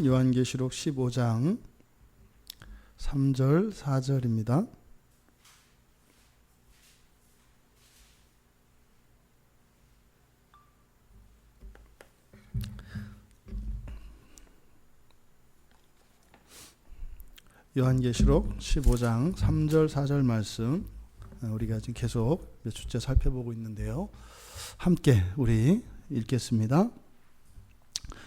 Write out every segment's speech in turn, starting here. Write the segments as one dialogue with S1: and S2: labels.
S1: 요한계시록 15장 3절 4절입니다. 요한계시록 15장 3절 4절 말씀 우리가 지금 계속 몇 주째 살펴보고 있는데요. 함께 우리 읽겠습니다.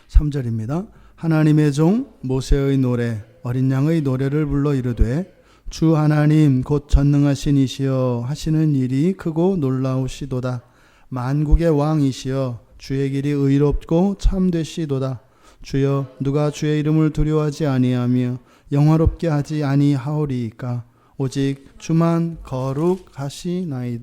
S1: 3절입니다. 하나님의 종 모세의 노래 어린 양의 노래를 불러 이르되 주 하나님 곧 전능하신 이시여 하시는 일이 크고 놀라우시도다. 만국의 왕이시여 주의 길이 의롭고 참되시도다. 주여 누가 주의 이름을 두려워하지 아니하며 영화롭게 하지 아니하오리이까. 오직 주만 거룩하시나이다.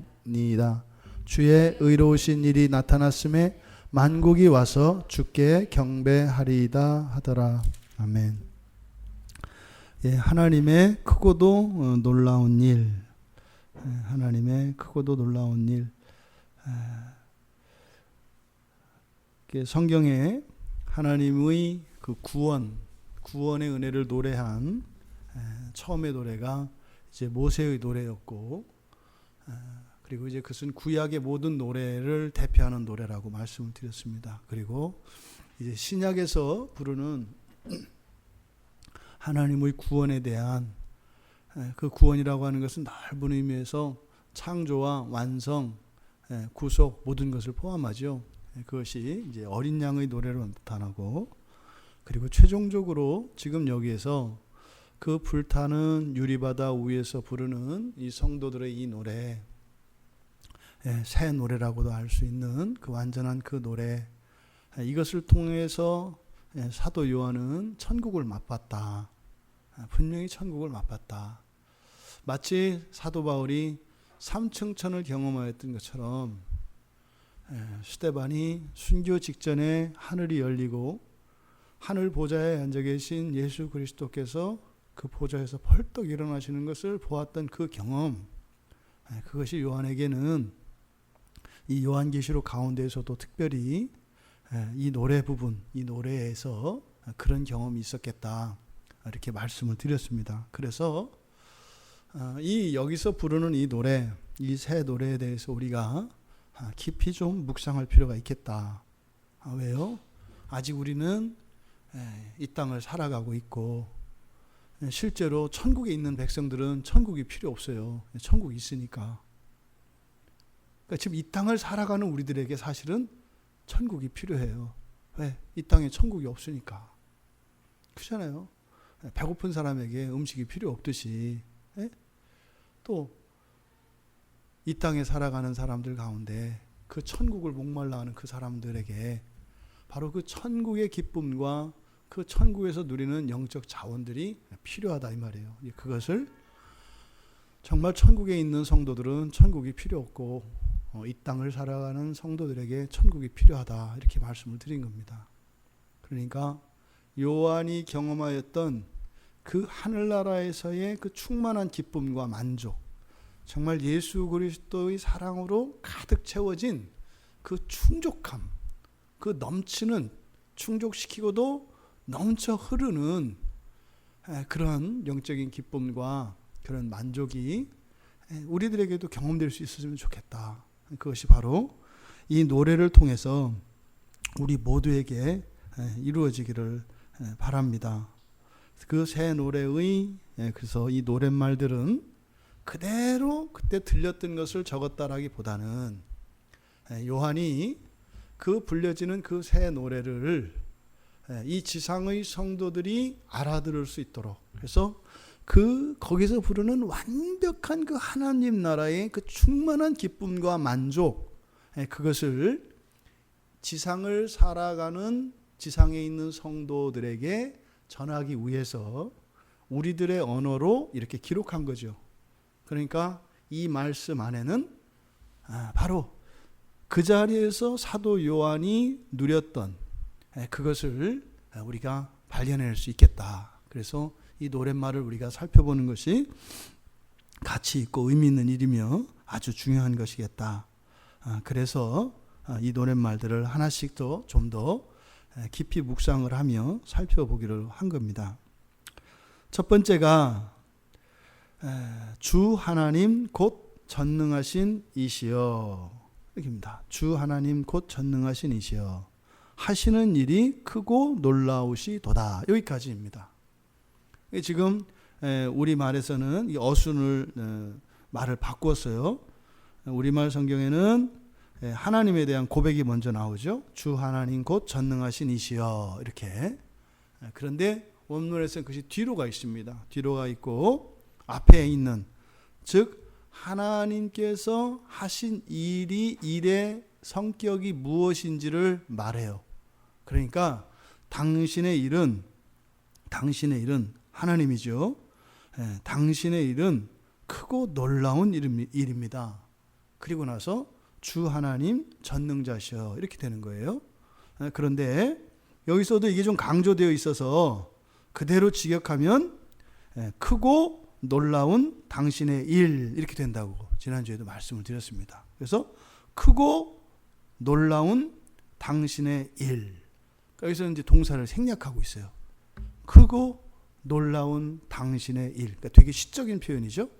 S1: 주의 의로우신 일이 나타났음에 만국이 와서 주께 경배하리이다 하더라. 아멘. 예, 하나님의 크고도 놀라운 일, 하나님의 크고도 놀라운 일. 성경에 하나님의 그 구원의 은혜를 노래한 처음의 노래가 이제 모세의 노래였고, 그리고 이제 그것은 구약의 모든 노래를 대표하는 노래라고 말씀을 드렸습니다. 그리고 이제 신약에서 부르는 하나님의 구원에 대한 그 구원이라고 하는 것은 넓은 의미에서 창조와 완성, 구속 모든 것을 포함하죠. 그것이 이제 어린 양의 노래로 나타나고, 그리고 최종적으로 지금 여기에서 그 불타는 유리바다 위에서 부르는 이 성도들의 이 노래, 새 노래라고도 할 수 있는 그 완전한 그 노래, 이것을 통해서 사도 요한은 천국을 맛봤다. 분명히 천국을 맛봤다. 마치 사도 바울이 삼층천을 경험하였던 것처럼 스데반이 순교 직전에 하늘이 열리고 하늘 보좌에 앉아 계신 예수 그리스도께서 그 보좌에서 벌떡 일어나시는 것을 보았던 그 경험, 그것이 요한에게는 이 요한계시록 가운데에서도 특별히 이 노래 부분, 이 노래에서 그런 경험이 있었겠다, 이렇게 말씀을 드렸습니다. 그래서 이 여기서 부르는 이 노래, 이 새 노래에 대해서 우리가 깊이 좀 묵상할 필요가 있겠다. 왜요? 아직 우리는 이 땅을 살아가고 있고, 실제로 천국에 있는 백성들은 천국이 필요 없어요. 천국이 있으니까. 그러니까 지금 이 땅을 살아가는 우리들에게 사실은 천국이 필요해요. 왜? 이 땅에 천국이 없으니까. 그렇잖아요. 배고픈 사람에게 음식이 필요 없듯이, 또 이 땅에 살아가는 사람들 가운데 그 천국을 목말라 하는 그 사람들에게 바로 그 천국의 기쁨과 그 천국에서 누리는 영적 자원들이 필요하다 이 말이에요. 그것을 정말 천국에 있는 성도들은 천국이 필요 없고, 이 땅을 살아가는 성도들에게 천국이 필요하다, 이렇게 말씀을 드린 겁니다. 그러니까 요한이 경험하였던 그 하늘나라에서의 그 충만한 기쁨과 만족, 정말 예수 그리스도의 사랑으로 가득 채워진 그 충족함, 그 넘치는, 충족시키고도 넘쳐 흐르는 그런 영적인 기쁨과 그런 만족이 우리들에게도 경험될 수 있었으면 좋겠다. 그것이 바로 이 노래를 통해서 우리 모두에게 이루어지기를 바랍니다. 그 새 노래의, 그래서 이 노랫말들은 그대로 그때 들렸던 것을 적었다라기보다는 요한이 그 불려지는 그 새 노래를 이 지상의 성도들이 알아들을 수 있도록, 그래서 거기서 부르는 완벽한 그 하나님 나라의 그 충만한 기쁨과 만족, 그것을 지상을 살아가는 지상에 있는 성도들에게 전하기 위해서 우리들의 언어로 이렇게 기록한 거죠. 그러니까 이 말씀 안에는 바로 그 자리에서 사도 요한이 누렸던 그것을 우리가 발견할 수 있겠다. 그래서 이 노랫말을 우리가 살펴보는 것이 가치 있고 의미 있는 일이며 아주 중요한 것이겠다. 그래서 이 노랫말들을 하나씩 더 좀 더 깊이 묵상을 하며 살펴보기를 한 겁니다. 첫 번째가 주 하나님 곧 전능하신 이시여, 여기입니다. 주 하나님 곧 전능하신 이시여, 하시는 일이 크고 놀라우시도다. 여기까지입니다. 지금 우리말에서는 이 어순을 말을 바꿨어요. 우리말 성경에는 하나님에 대한 고백이 먼저 나오죠. 주 하나님 곧 전능하신 이시여, 이렇게. 그런데 원문에서는 그것이 뒤로가 있습니다. 뒤로가 있고 앞에 있는, 즉 하나님께서 하신 일의 성격이 무엇인지를 말해요. 그러니까 당신의 일은 하나님이죠. 당신의 일은 크고 놀라운 일입니다. 그리고 나서 주 하나님 전능자시여, 이렇게 되는 거예요. 그런데 여기서도 이게 좀 강조되어 있어서 그대로 직역하면 크고 놀라운 당신의 일, 이렇게 된다고 지난주에도 말씀을 드렸습니다. 그래서 크고 놀라운 당신의 일, 여기서 이제 동사를 생략하고 있어요. 크고 놀라운 당신의 일, 그러니까 되게 시적인 표현이죠.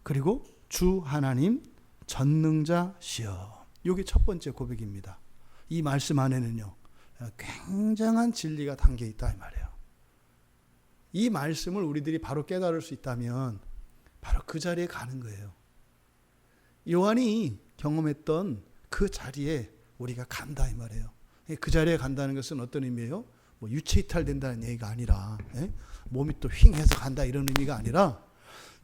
S1: 그리고 주 하나님 전능자시여, 이게 첫 번째 고백입니다. 이 말씀 안에는요 굉장한 진리가 담겨 있다, 이 말이에요. 이 말씀을 우리들이 바로 깨달을 수 있다면 바로 그 자리에 가는 거예요. 요한이 경험했던 그 자리에 우리가 간다, 이 말이에요. 그 자리에 간다는 것은 어떤 의미예요? 뭐 유체 이탈된다는 얘기가 아니라 몸이 또 휑해서 간다, 이런 의미가 아니라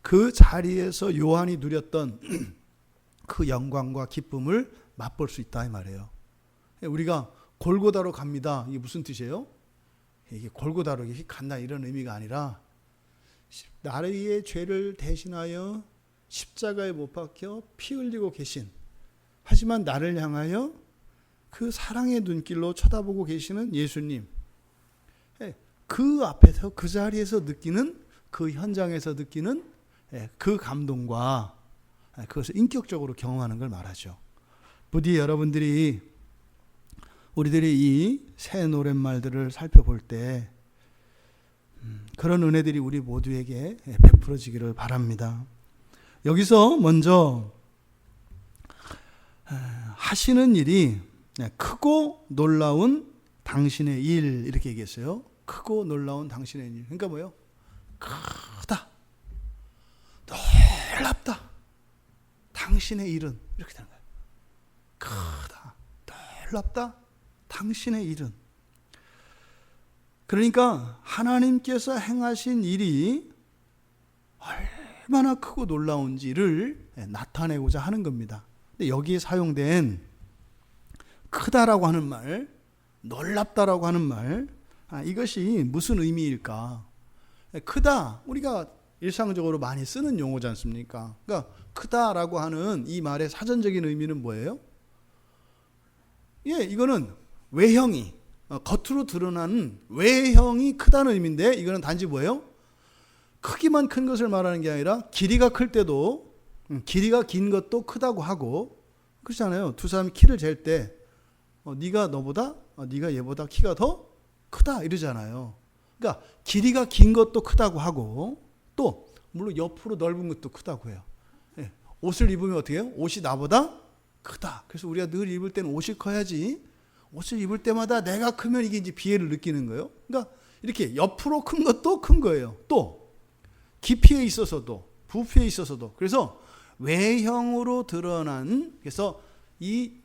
S1: 그 자리에서 요한이 누렸던 그 영광과 기쁨을 맛볼 수 있다, 이 말이에요. 우리가 골고다로 갑니다, 이게 무슨 뜻이에요? 이게 골고다로 간다, 이런 의미가 아니라 나의 죄를 대신하여 십자가에 못 박혀 피 흘리고 계신, 하지만 나를 향하여 그 사랑의 눈길로 쳐다보고 계시는 예수님, 그 앞에서 그 자리에서 느끼는, 그 현장에서 느끼는 그 감동과 그것을 인격적으로 경험하는 걸 말하죠. 부디 우리들이 이 새 노랫말들을 살펴볼 때 그런 은혜들이 우리 모두에게 베풀어지기를 바랍니다. 여기서 먼저 하시는 일이 크고 놀라운 당신의 일, 이렇게 얘기했어요. 크고 놀라운 당신의 일. 그러니까 뭐예요? 크다, 놀랍다, 당신의 일은, 이렇게 되는 거예요. 크다, 놀랍다, 당신의 일은. 그러니까 하나님께서 행하신 일이 얼마나 크고 놀라운지를 나타내고자 하는 겁니다. 근데 여기에 사용된 크다라고 하는 말, 놀랍다라고 하는 말, 이것이 무슨 의미일까? 크다, 우리가 일상적으로 많이 쓰는 용어지 않습니까? 그러니까 크다라고 하는 이 말의 사전적인 의미는 뭐예요? 이거는 외형이, 겉으로 드러나는 외형이 크다는 의미인데, 이거는 단지 뭐예요? 크기만 큰 것을 말하는 게 아니라 길이가 클 때도, 길이가 긴 것도 크다고 하고, 그렇잖아요. 두 사람이 키를 잴 때 네가 얘보다 키가 더 크다, 이러잖아요. 그러니까 길이가 긴 것도 크다고 하고, 또 물론 옆으로 넓은 것도 크다고 해요. 옷을 입으면 어떻게 해요? 옷이 나보다 크다. 그래서 우리가 늘 입을 때는 옷이 커야지, 옷을 입을 때마다 내가 크면 이게 이제 비애를 느끼는 거예요. 그러니까 이렇게 옆으로 큰 것도 큰 거예요. 또 깊이에 있어서도, 부피에 있어서도. 그래서 외형으로 드러난, 그래서 이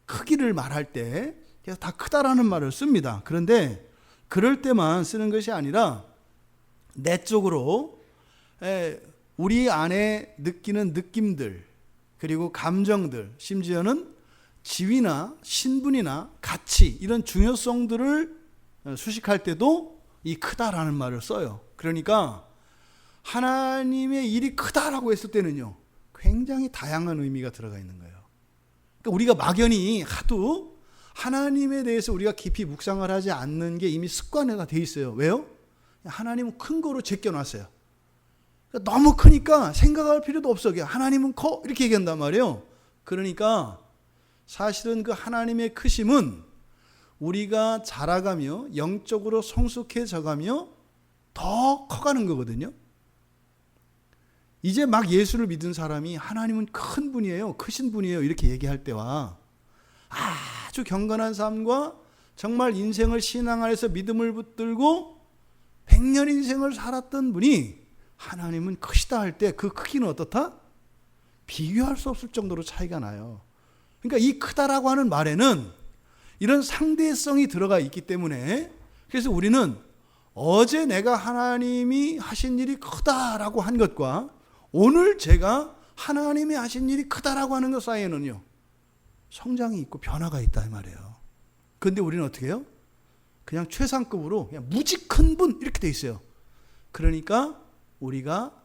S1: 크기를 말할 때 그래서 다 크다라는 말을 씁니다. 그런데 그럴 때만 쓰는 것이 아니라 내적으로 우리 안에 느끼는 느낌들, 그리고 감정들, 심지어는 지위나 신분이나 가치, 이런 중요성들을 수식할 때도 이 크다라는 말을 써요. 그러니까 하나님의 일이 크다라고 했을 때는요 굉장히 다양한 의미가 들어가 있는 거예요. 그러니까 우리가 막연히 하도 하나님에 대해서 우리가 깊이 묵상을 하지 않는 게 이미 습관화가 돼 있어요. 왜요? 하나님은 큰 거로 제껴놨어요. 그러니까 너무 크니까 생각할 필요도 없어. 하나님은 커, 이렇게 얘기한단 말이에요. 그러니까 사실은 그 하나님의 크심은 우리가 자라가며 영적으로 성숙해져가며 더 커가는 거거든요. 이제 막 예수를 믿은 사람이 하나님은 큰 분이에요, 크신 분이에요 이렇게 얘기할 때와 아주 경건한 삶과 정말 인생을 신앙 안에서 믿음을 붙들고 100년 인생을 살았던 분이 하나님은 크시다 할 때 그 크기는 어떻다? 비교할 수 없을 정도로 차이가 나요. 그러니까 이 크다라고 하는 말에는 이런 상대성이 들어가 있기 때문에, 그래서 우리는 어제 내가 하나님이 하신 일이 크다라고 한 것과 오늘 제가 하나님이 하신 일이 크다라고 하는 것 사이에는요 성장이 있고 변화가 있다 이 말이에요. 그런데 우리는 어떻게 해요? 그냥 최상급으로 그냥 무지 큰 분 이렇게 돼 있어요. 그러니까 우리가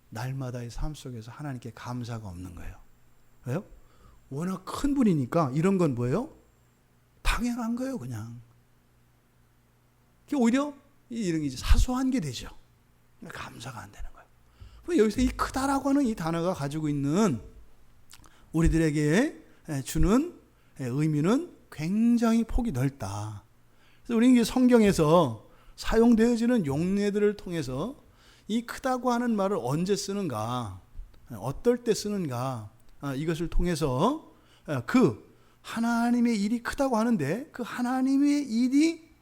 S1: 날마다의 삶 속에서 하나님께 감사가 없는 거예요. 왜요? 워낙 큰 분이니까 이런 건 뭐예요? 당연한 거예요, 그냥. 오히려 이런 게 이제 사소한 게 되죠. 감사가 안 되는 거예요. 여기서 이 크다라고 하는 이 단어가 가지고 있는 우리들에게 주는 의미는 굉장히 폭이 넓다. 그래서 우리는 성경에서 사용되어지는 용례들을 통해서 이 크다고 하는 말을 언제 쓰는가, 어떨 때 쓰는가, 이것을 통해서 그 하나님의 일이 크다고 하는데 그 하나님의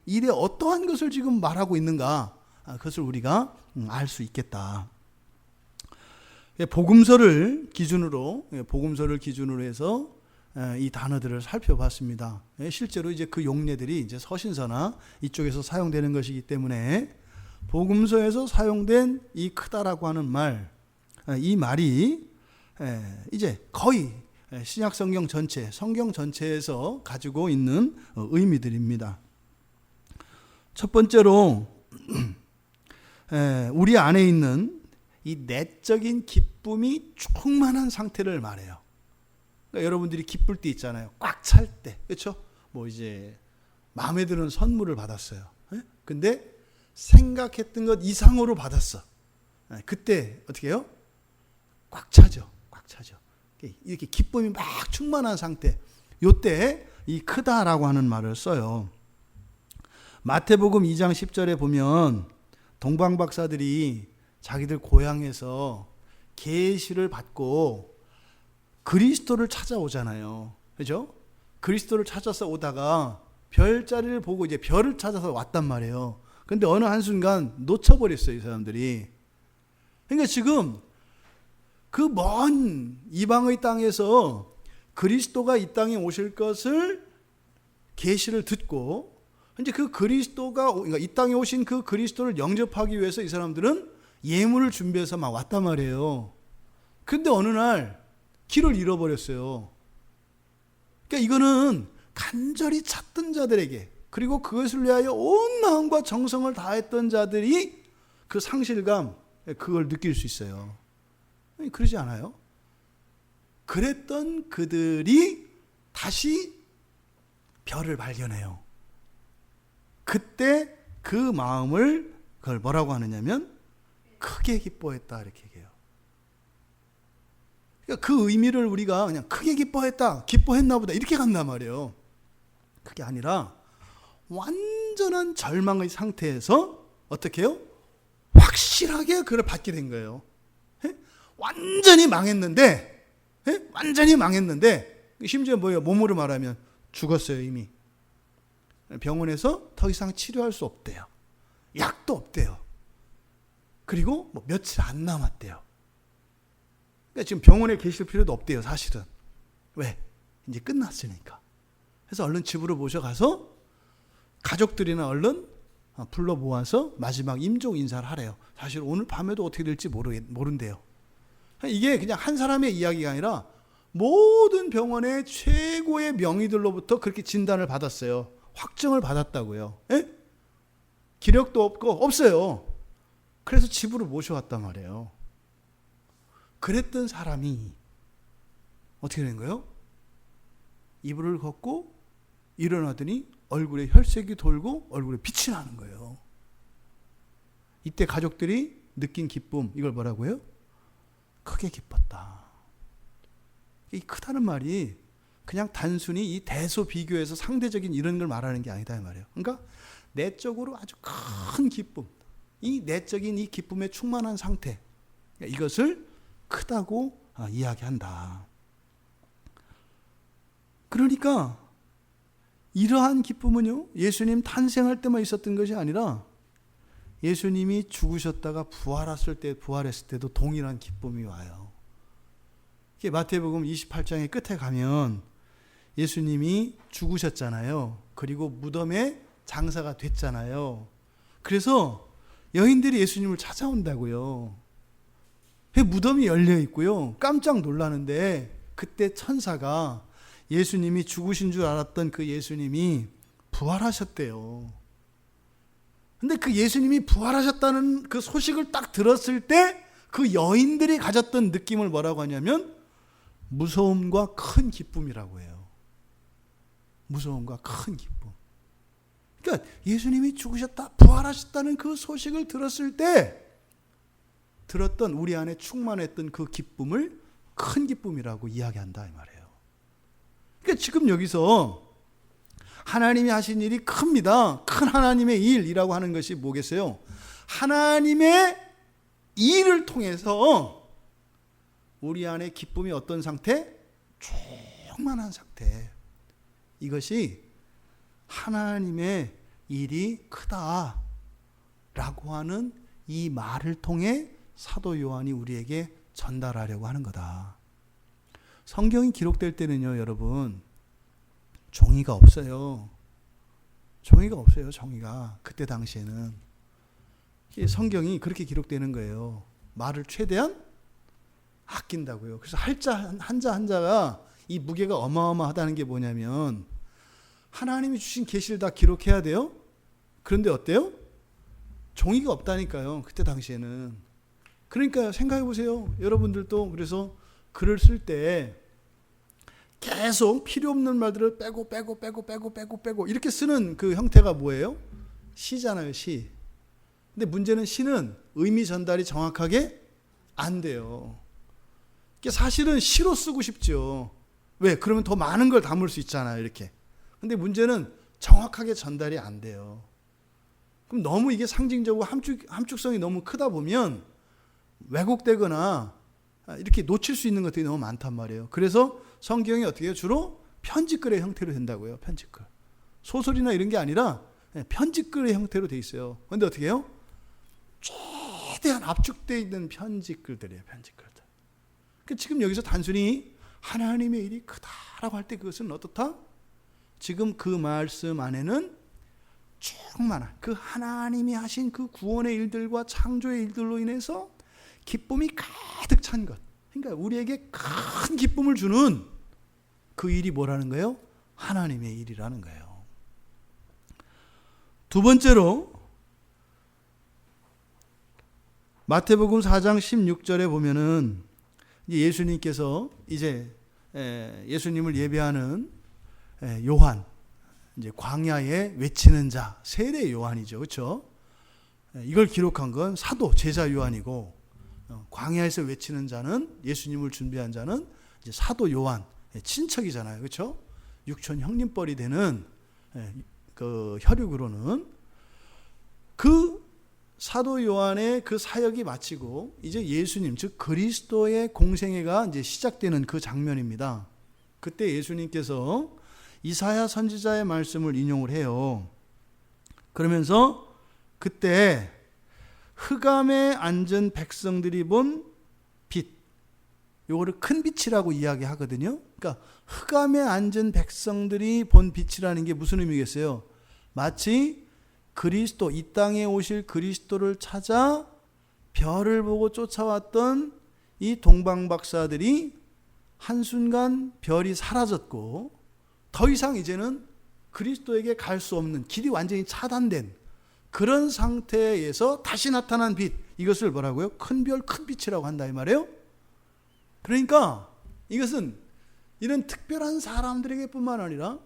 S1: 일에 어떠한 것을 지금 말하고 있는가, 그것을 우리가 알 수 있겠다. 복음서를 기준으로 해서 이 단어들을 살펴봤습니다. 실제로 이제 그 용례들이 이제 서신서나 이쪽에서 사용되는 것이기 때문에 복음서에서 사용된 이 크다라고 하는 말, 이 말이 이제 거의 신약 성경 전체, 성경 전체에서 가지고 있는 의미들입니다. 첫 번째로 우리 안에 있는 이 내적인 기쁨이 충만한 상태를 말해요. 그러니까 여러분들이 기쁠 때 있잖아요. 꽉 찰 때, 그렇죠? 뭐 이제 마음에 드는 선물을 받았어요. 근데 생각했던 것 이상으로 받았어. 그때 어떻게 해요? 꽉 차죠. 꽉 차죠. 이렇게 기쁨이 막 충만한 상태. 요때 이 크다라고 하는 말을 써요. 마태복음 2장 10절에 보면 동방 박사들이 자기들 고향에서 계시를 받고 그리스도를 찾아오잖아요. 그죠? 그리스도를 찾아서 오다가 별자리를 보고 이제 별을 찾아서 왔단 말이에요. 근데 어느 한순간 놓쳐버렸어요, 이 사람들이. 그러니까 지금 그 먼 이방의 땅에서 그리스도가 이 땅에 오실 것을 계시를 듣고 이제 그 그리스도가, 그러니까 이 땅에 오신 그 그리스도를 영접하기 위해서 이 사람들은 예물을 준비해서 막 왔단 말이에요. 근데 어느 날 길을 잃어버렸어요. 그러니까 이거는 간절히 찾던 자들에게, 그리고 그것을 위하여 온 마음과 정성을 다했던 자들이 그 상실감, 그걸 느낄 수 있어요. 그러지 않아요? 그랬던 그들이 다시 별을 발견해요. 그때 그 마음을 그걸 뭐라고 하느냐면 크게 기뻐했다 이렇게 얘기해요. 그러니까 그 의미를 우리가 그냥 크게 기뻐했다, 기뻐했나 보다 이렇게 간단 말이에요. 그게 아니라 완전한 절망의 상태에서 어떻게 해요? 확실하게 그걸 받게 된 거예요. 완전히 망했는데, 완전히 망했는데, 심지어 뭐예요? 몸으로 말하면 죽었어요, 이미. 병원에서 더 이상 치료할 수 없대요. 약도 없대요. 그리고 뭐 며칠 안 남았대요. 그러니까 지금 병원에 계실 필요도 없대요, 사실은. 왜? 이제 끝났으니까. 그래서 얼른 집으로 모셔가서 가족들이나 얼른 불러 모아서 마지막 임종 인사를 하래요. 사실 오늘 밤에도 어떻게 될지 모른대요. 이게 그냥 한 사람의 이야기가 아니라 모든 병원의 최고의 명의들로부터 그렇게 진단을 받았어요. 확정을 받았다고요. 기력도 없어요. 그래서 집으로 모셔왔단 말이에요. 그랬던 사람이 어떻게 된 거예요? 이불을 걷고 일어나더니 얼굴에 혈색이 돌고 얼굴에 빛이 나는 거예요. 이때 가족들이 느낀 기쁨, 이걸 뭐라고 해요? 크게 기뻤다. 이 크다는 말이 그냥 단순히 이 대소 비교에서 상대적인 이런 걸 말하는 게 아니다 이 말이에요. 그러니까 내적으로 아주 큰 기쁨, 이 내적인 이 기쁨에 충만한 상태, 이것을 크다고 이야기한다. 그러니까 이러한 기쁨은요, 예수님 탄생할 때만 있었던 것이 아니라 예수님이 죽으셨다가 부활했을 때도 동일한 기쁨이 와요. 마태복음 28장의 끝에 가면 예수님이 죽으셨잖아요. 그리고 무덤에 장사가 됐잖아요. 그래서 여인들이 예수님을 찾아온다고요. 무덤이 열려 있고요. 깜짝 놀라는데 그때 천사가 예수님이 죽으신 줄 알았던 그 예수님이 부활하셨대요. 근데 그 예수님이 부활하셨다는 그 소식을 딱 들었을 때 그 여인들이 가졌던 느낌을 뭐라고 하냐면 무서움과 큰 기쁨이라고 해요. 무서움과 큰 기쁨. 그러니까 예수님이 죽으셨다, 부활하셨다는 그 소식을 들었을 때 들었던 우리 안에 충만했던 그 기쁨을 큰 기쁨이라고 이야기한다 이 말이에요. 그러니까 지금 여기서 하나님이 하신 일이 큽니다. 큰 하나님의 일이라고 하는 것이 뭐겠어요? 하나님의 일을 통해서 우리 안에 기쁨이 어떤 상태? 충만한 상태. 이것이 하나님의 일이 크다라고 하는 이 말을 통해 사도 요한이 우리에게 전달하려고 하는 거다. 성경이 기록될 때는요, 여러분, 종이가 없어요. 종이가 없어요, 종이가. 그때 당시에는. 성경이 그렇게 기록되는 거예요. 말을 최대한 아낀다고요. 그래서 한자 한자가 이 무게가 어마어마하다는 게 뭐냐면 하나님이 주신 계시를 다 기록해야 돼요. 그런데 어때요? 종이가 없다니까요. 그때 당시에는. 그러니까 생각해 보세요. 여러분들도 그래서 글을 쓸 때 계속 필요 없는 말들을 빼고 이렇게 쓰는 그 형태가 뭐예요? 시잖아요, 시. 근데 문제는 시는 의미 전달이 정확하게 안 돼요. 사실은 시로 쓰고 싶죠. 왜? 그러면 더 많은 걸 담을 수 있잖아요, 이렇게. 근데 문제는 정확하게 전달이 안 돼요. 그럼 너무 이게 상징적으로 함축성이 너무 크다 보면 왜곡되거나 이렇게 놓칠 수 있는 것들이 너무 많단 말이에요. 그래서 성경이 어떻게 해요? 주로 편지글의 형태로 된다고요. 편지글. 소설이나 이런 게 아니라 편지글의 형태로 돼 있어요. 그런데 어떻게 해요? 최대한 압축되어 있는 편지글들이에요. 편지글들. 지금 여기서 단순히 하나님의 일이 크다라고 할 때 그것은 어떻다? 지금 그 말씀 안에는 충만한 그 하나님이 하신 그 구원의 일들과 창조의 일들로 인해서 기쁨이 가득 찬 것. 그러니까 우리에게 큰 기쁨을 주는 그 일이 뭐라는 거예요? 하나님의 일이라는 거예요. 두 번째로 마태복음 4장 16절에 보면은 예수님께서 이제 예수님을 예배하는 요한, 이제 광야에 외치는 자, 세례 요한이죠. 그렇죠? 이걸 기록한 건 사도 제자 요한이고 광야에서 외치는 자는 예수님을 준비한 자는 이제 사도 요한, 친척이잖아요. 그렇죠? 육촌 형님뻘이 되는 그 혈육으로는 그 사도 요한의 그 사역이 마치고 이제 예수님, 즉 그리스도의 공생애가 이제 시작되는 그 장면입니다. 그때 예수님께서 이사야 선지자의 말씀을 인용을 해요. 그러면서 그때 흑암에 앉은 백성들이 본 빛, 요거를 큰 빛이라고 이야기하거든요. 그러니까 흑암에 앉은 백성들이 본 빛이라는 게 무슨 의미겠어요? 마치 그리스도, 이 땅에 오실 그리스도를 찾아 별을 보고 쫓아왔던 이 동방박사들이 한순간 별이 사라졌고 더 이상 이제는 그리스도에게 갈 수 없는, 길이 완전히 차단된 그런 상태에서 다시 나타난 빛, 이것을 뭐라고요? 큰 별, 큰 빛이라고 한다 이 말이에요. 그러니까 이것은 이런 특별한 사람들에게 뿐만 아니라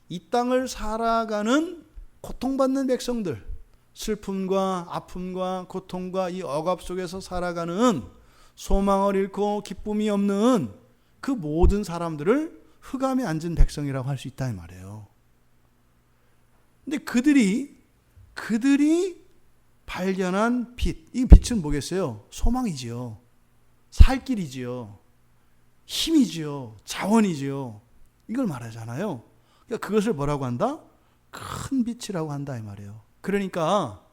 S1: 이 땅을 살아가는 고통받는 백성들, 슬픔과 아픔과 고통과 이 억압 속에서 살아가는, 소망을 잃고 기쁨이 없는 그 모든 사람들을 흑암에 앉은 백성이라고 할 수 있다 이 말이에요. 근데 그들이 발견한 빛, 이 빛은 뭐겠어요? 소망이지요. 살 길이지요. 힘이지요. 자원이지요. 이걸 말하잖아요. 그러니까 그것을 뭐라고 한다? 큰 빛이라고 한다 이 말이에요. 그러니까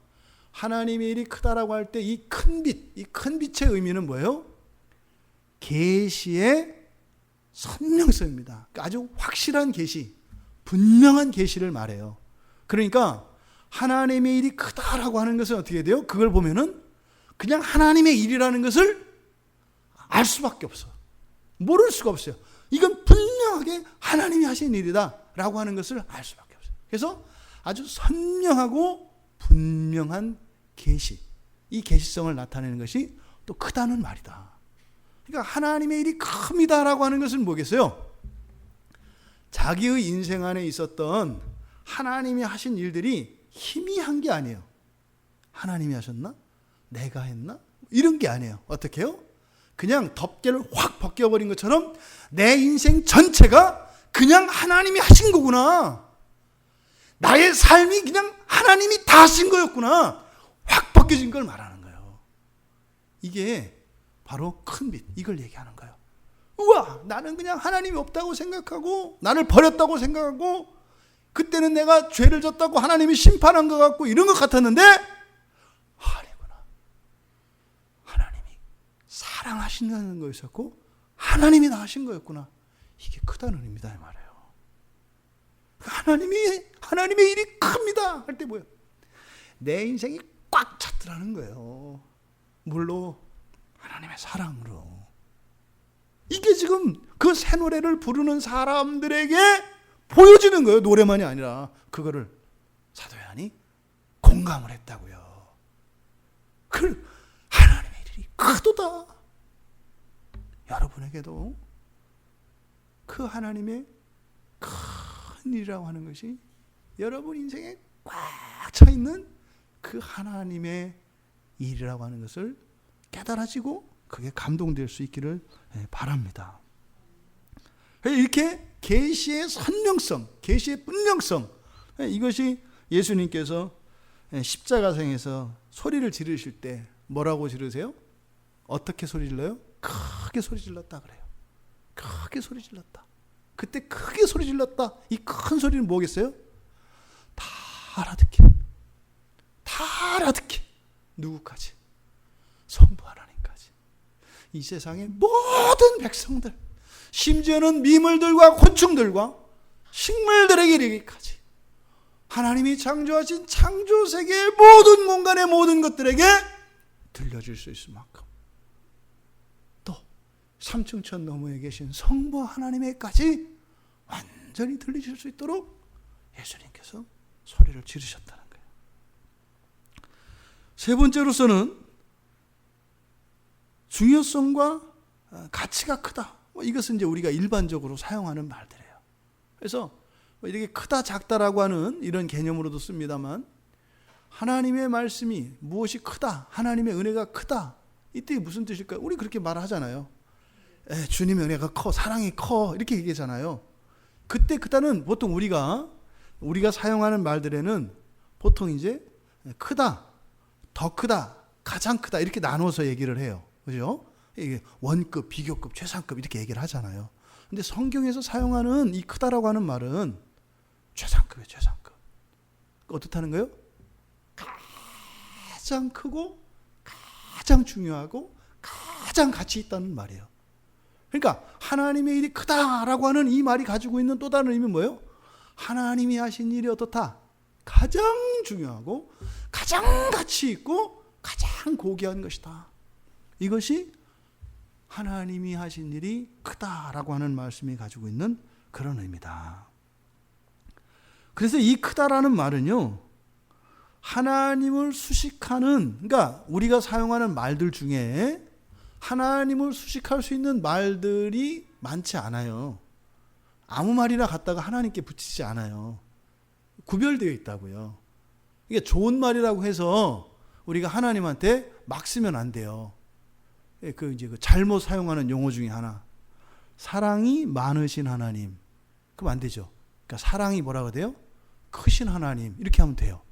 S1: 하나님의 일이 크다라고 할 때 이 큰 빛, 이 큰 빛의 의미는 뭐예요? 계시의 선명성입니다. 아주 확실한 계시, 분명한 계시를 말해요. 그러니까 하나님의 일이 크다라고 하는 것은 어떻게 돼요? 그걸 보면은 그냥 하나님의 일이라는 것을 알 수밖에 없어. 모를 수가 없어요. 이건 분명하게 하나님이 하신 일이다 라고 하는 것을 알 수밖에 없어요. 그래서 아주 선명하고 분명한 계시, 이 계시성을 나타내는 것이 또 크다는 말이다. 그러니까 하나님의 일이 큽니다 라고 하는 것은 뭐겠어요? 자기의 인생 안에 있었던 하나님이 하신 일들이 힘이 한 게 아니에요. 하나님이 하셨나? 내가 했나? 이런 게 아니에요. 어떻게 해요? 그냥 덮개를 확 벗겨버린 것처럼 내 인생 전체가 그냥 하나님이 하신 거구나. 나의 삶이 그냥 하나님이 다 하신 거였구나. 확 벗겨진 걸 말하는 거예요. 이게 바로 큰 빛, 이걸 얘기하는 거예요. 우와, 나는 그냥 하나님이 없다고 생각하고 나를 버렸다고 생각하고 그때는 내가 죄를 졌다고 하나님이 심판한 것 같고 이런 것 같았는데 아니구나. 하나님이 사랑하신다는 거였었고 하나님이 다 하신 거였구나. 이게 크다는 의미다 이 말이에요. 하나님의 일이 큽니다 할 때 뭐예요? 내 인생이 꽉 찼더라는 거예요. 물로 하나님의 사랑으로. 이게 지금 그 새 노래를 부르는 사람들에게 보여지는 거예요. 노래만이 아니라 그거를 사도 요한이 공감을 했다고요. 그 하나님의 일이 크도다. 여러분에게도 그 하나님의 큰 일이라고 하는 것이 여러분 인생에 꽉 차 있는 그 하나님의 일이라고 하는 것을 깨달아지고 그게 감동될 수 있기를 바랍니다. 이렇게 계시의 선명성, 계시의 분명성, 이것이 예수님께서 십자가상에서 소리를 지르실 때 뭐라고 지르세요? 어떻게 소리 질러요? 크게 소리 질렀다 그래요. 크게 소리 질렀다. 그때 크게 소리 질렀다. 이 큰 소리는 뭐겠어요? 다 알아듣게. 다 알아듣게. 누구까지? 성부 하나님까지. 이 세상의 모든 백성들, 심지어는 미물들과 곤충들과 식물들에게 이르기까지 하나님이 창조하신 창조세계의 모든 공간의 모든 것들에게 들려줄 수 있을 만큼 또 삼층천 너머에 계신 성부 하나님에까지 완전히 들리실 수 있도록 예수님께서 소리를 지르셨다는 거예요. 세 번째로서는 중요성과 가치가 크다. 이것은 이제 우리가 일반적으로 사용하는 말들이에요. 그래서 이렇게 크다 작다라고 하는 이런 개념으로도 씁니다만 하나님의 말씀이 무엇이 크다, 하나님의 은혜가 크다, 이때 무슨 뜻일까요? 우리 그렇게 말하잖아요. 주님의 은혜가 커, 사랑이 커, 이렇게 얘기하잖아요. 그때 크다는 보통 우리가 사용하는 말들에는 보통 이제 크다, 더 크다, 가장 크다 이렇게 나눠서 얘기를 해요. 그죠? 이게 원급, 비교급, 최상급 이렇게 얘기를 하잖아요. 근데 성경에서 사용하는 이 크다라고 하는 말은 최상급이에요, 최상급. 어떻다는 거예요? 가장 크고 가장 중요하고 가장 가치 있다는 말이에요. 그러니까 하나님의 일이 크다라고 하는 이 말이 가지고 있는 또 다른 의미는 뭐예요? 하나님이 하신 일이 어떻다? 가장 중요하고 가장 가치 있고 가장 고귀한 것이다. 이것이 하나님이 하신 일이 크다라고 하는 말씀이 가지고 있는 그런 의미다. 그래서 이 크다라는 말은요, 하나님을 수식하는, 그러니까 우리가 사용하는 말들 중에 하나님을 수식할 수 있는 말들이 많지 않아요. 아무 말이나 갖다가 하나님께 붙이지 않아요. 구별되어 있다고요. 이게 좋은 말이라고 해서 우리가 하나님한테 막 쓰면 안 돼요. 그 잘못 사용하는 용어 중에 하나. 사랑이 많으신 하나님, 그럼 안 되죠. 그러니까 사랑이 뭐라고 돼요? 크신 하나님 이렇게 하면 돼요.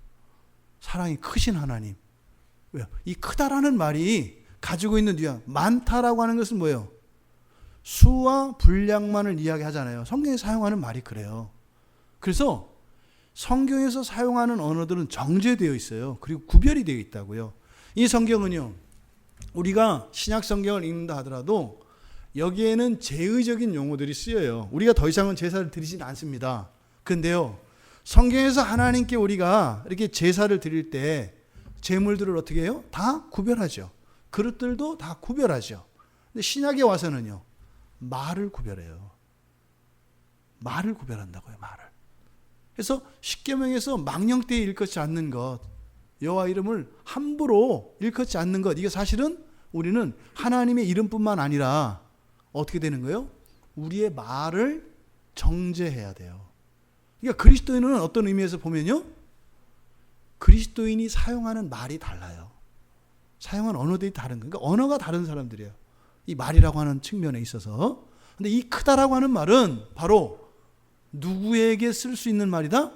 S1: 사랑이 크신 하나님. 왜요? 이 크다라는 말이 가지고 있는 뉘앙스, 많다라고 하는 것은 뭐예요? 수와 분량만을 이야기하잖아요. 성경에 사용하는 말이 그래요. 그래서 성경에서 사용하는 언어들은 정제되어 있어요. 그리고 구별이 되어 있다고요. 이 성경은요, 우리가 신약 성경을 읽는다 하더라도 여기에는 제의적인 용어들이 쓰여요. 우리가 더 이상은 제사를 드리지는 않습니다. 근데요, 성경에서 하나님께 우리가 이렇게 제사를 드릴 때 제물들을 어떻게 해요? 다 구별하죠. 그릇들도 다 구별하죠. 근데 신약에 와서는요, 말을 구별해요. 말을 구별한다고요, 말을. 그래서 십계명에서 망령되이 일컫지 않는 것, 여호와 이름을 함부로 일컫지 않는 것, 이게 사실은 우리는 하나님의 이름뿐만 아니라 어떻게 되는 거예요? 우리의 말을 정제해야 돼요. 그러니까 그리스도인은 어떤 의미에서 보면요, 그리스도인이 사용하는 말이 달라요. 사용하는 언어들이 다른 거예요. 그러니까 언어가 다른 사람들이에요. 이 말이라고 하는 측면에 있어서. 근데 이 크다라고 하는 말은 바로 누구에게 쓸 수 있는 말이다?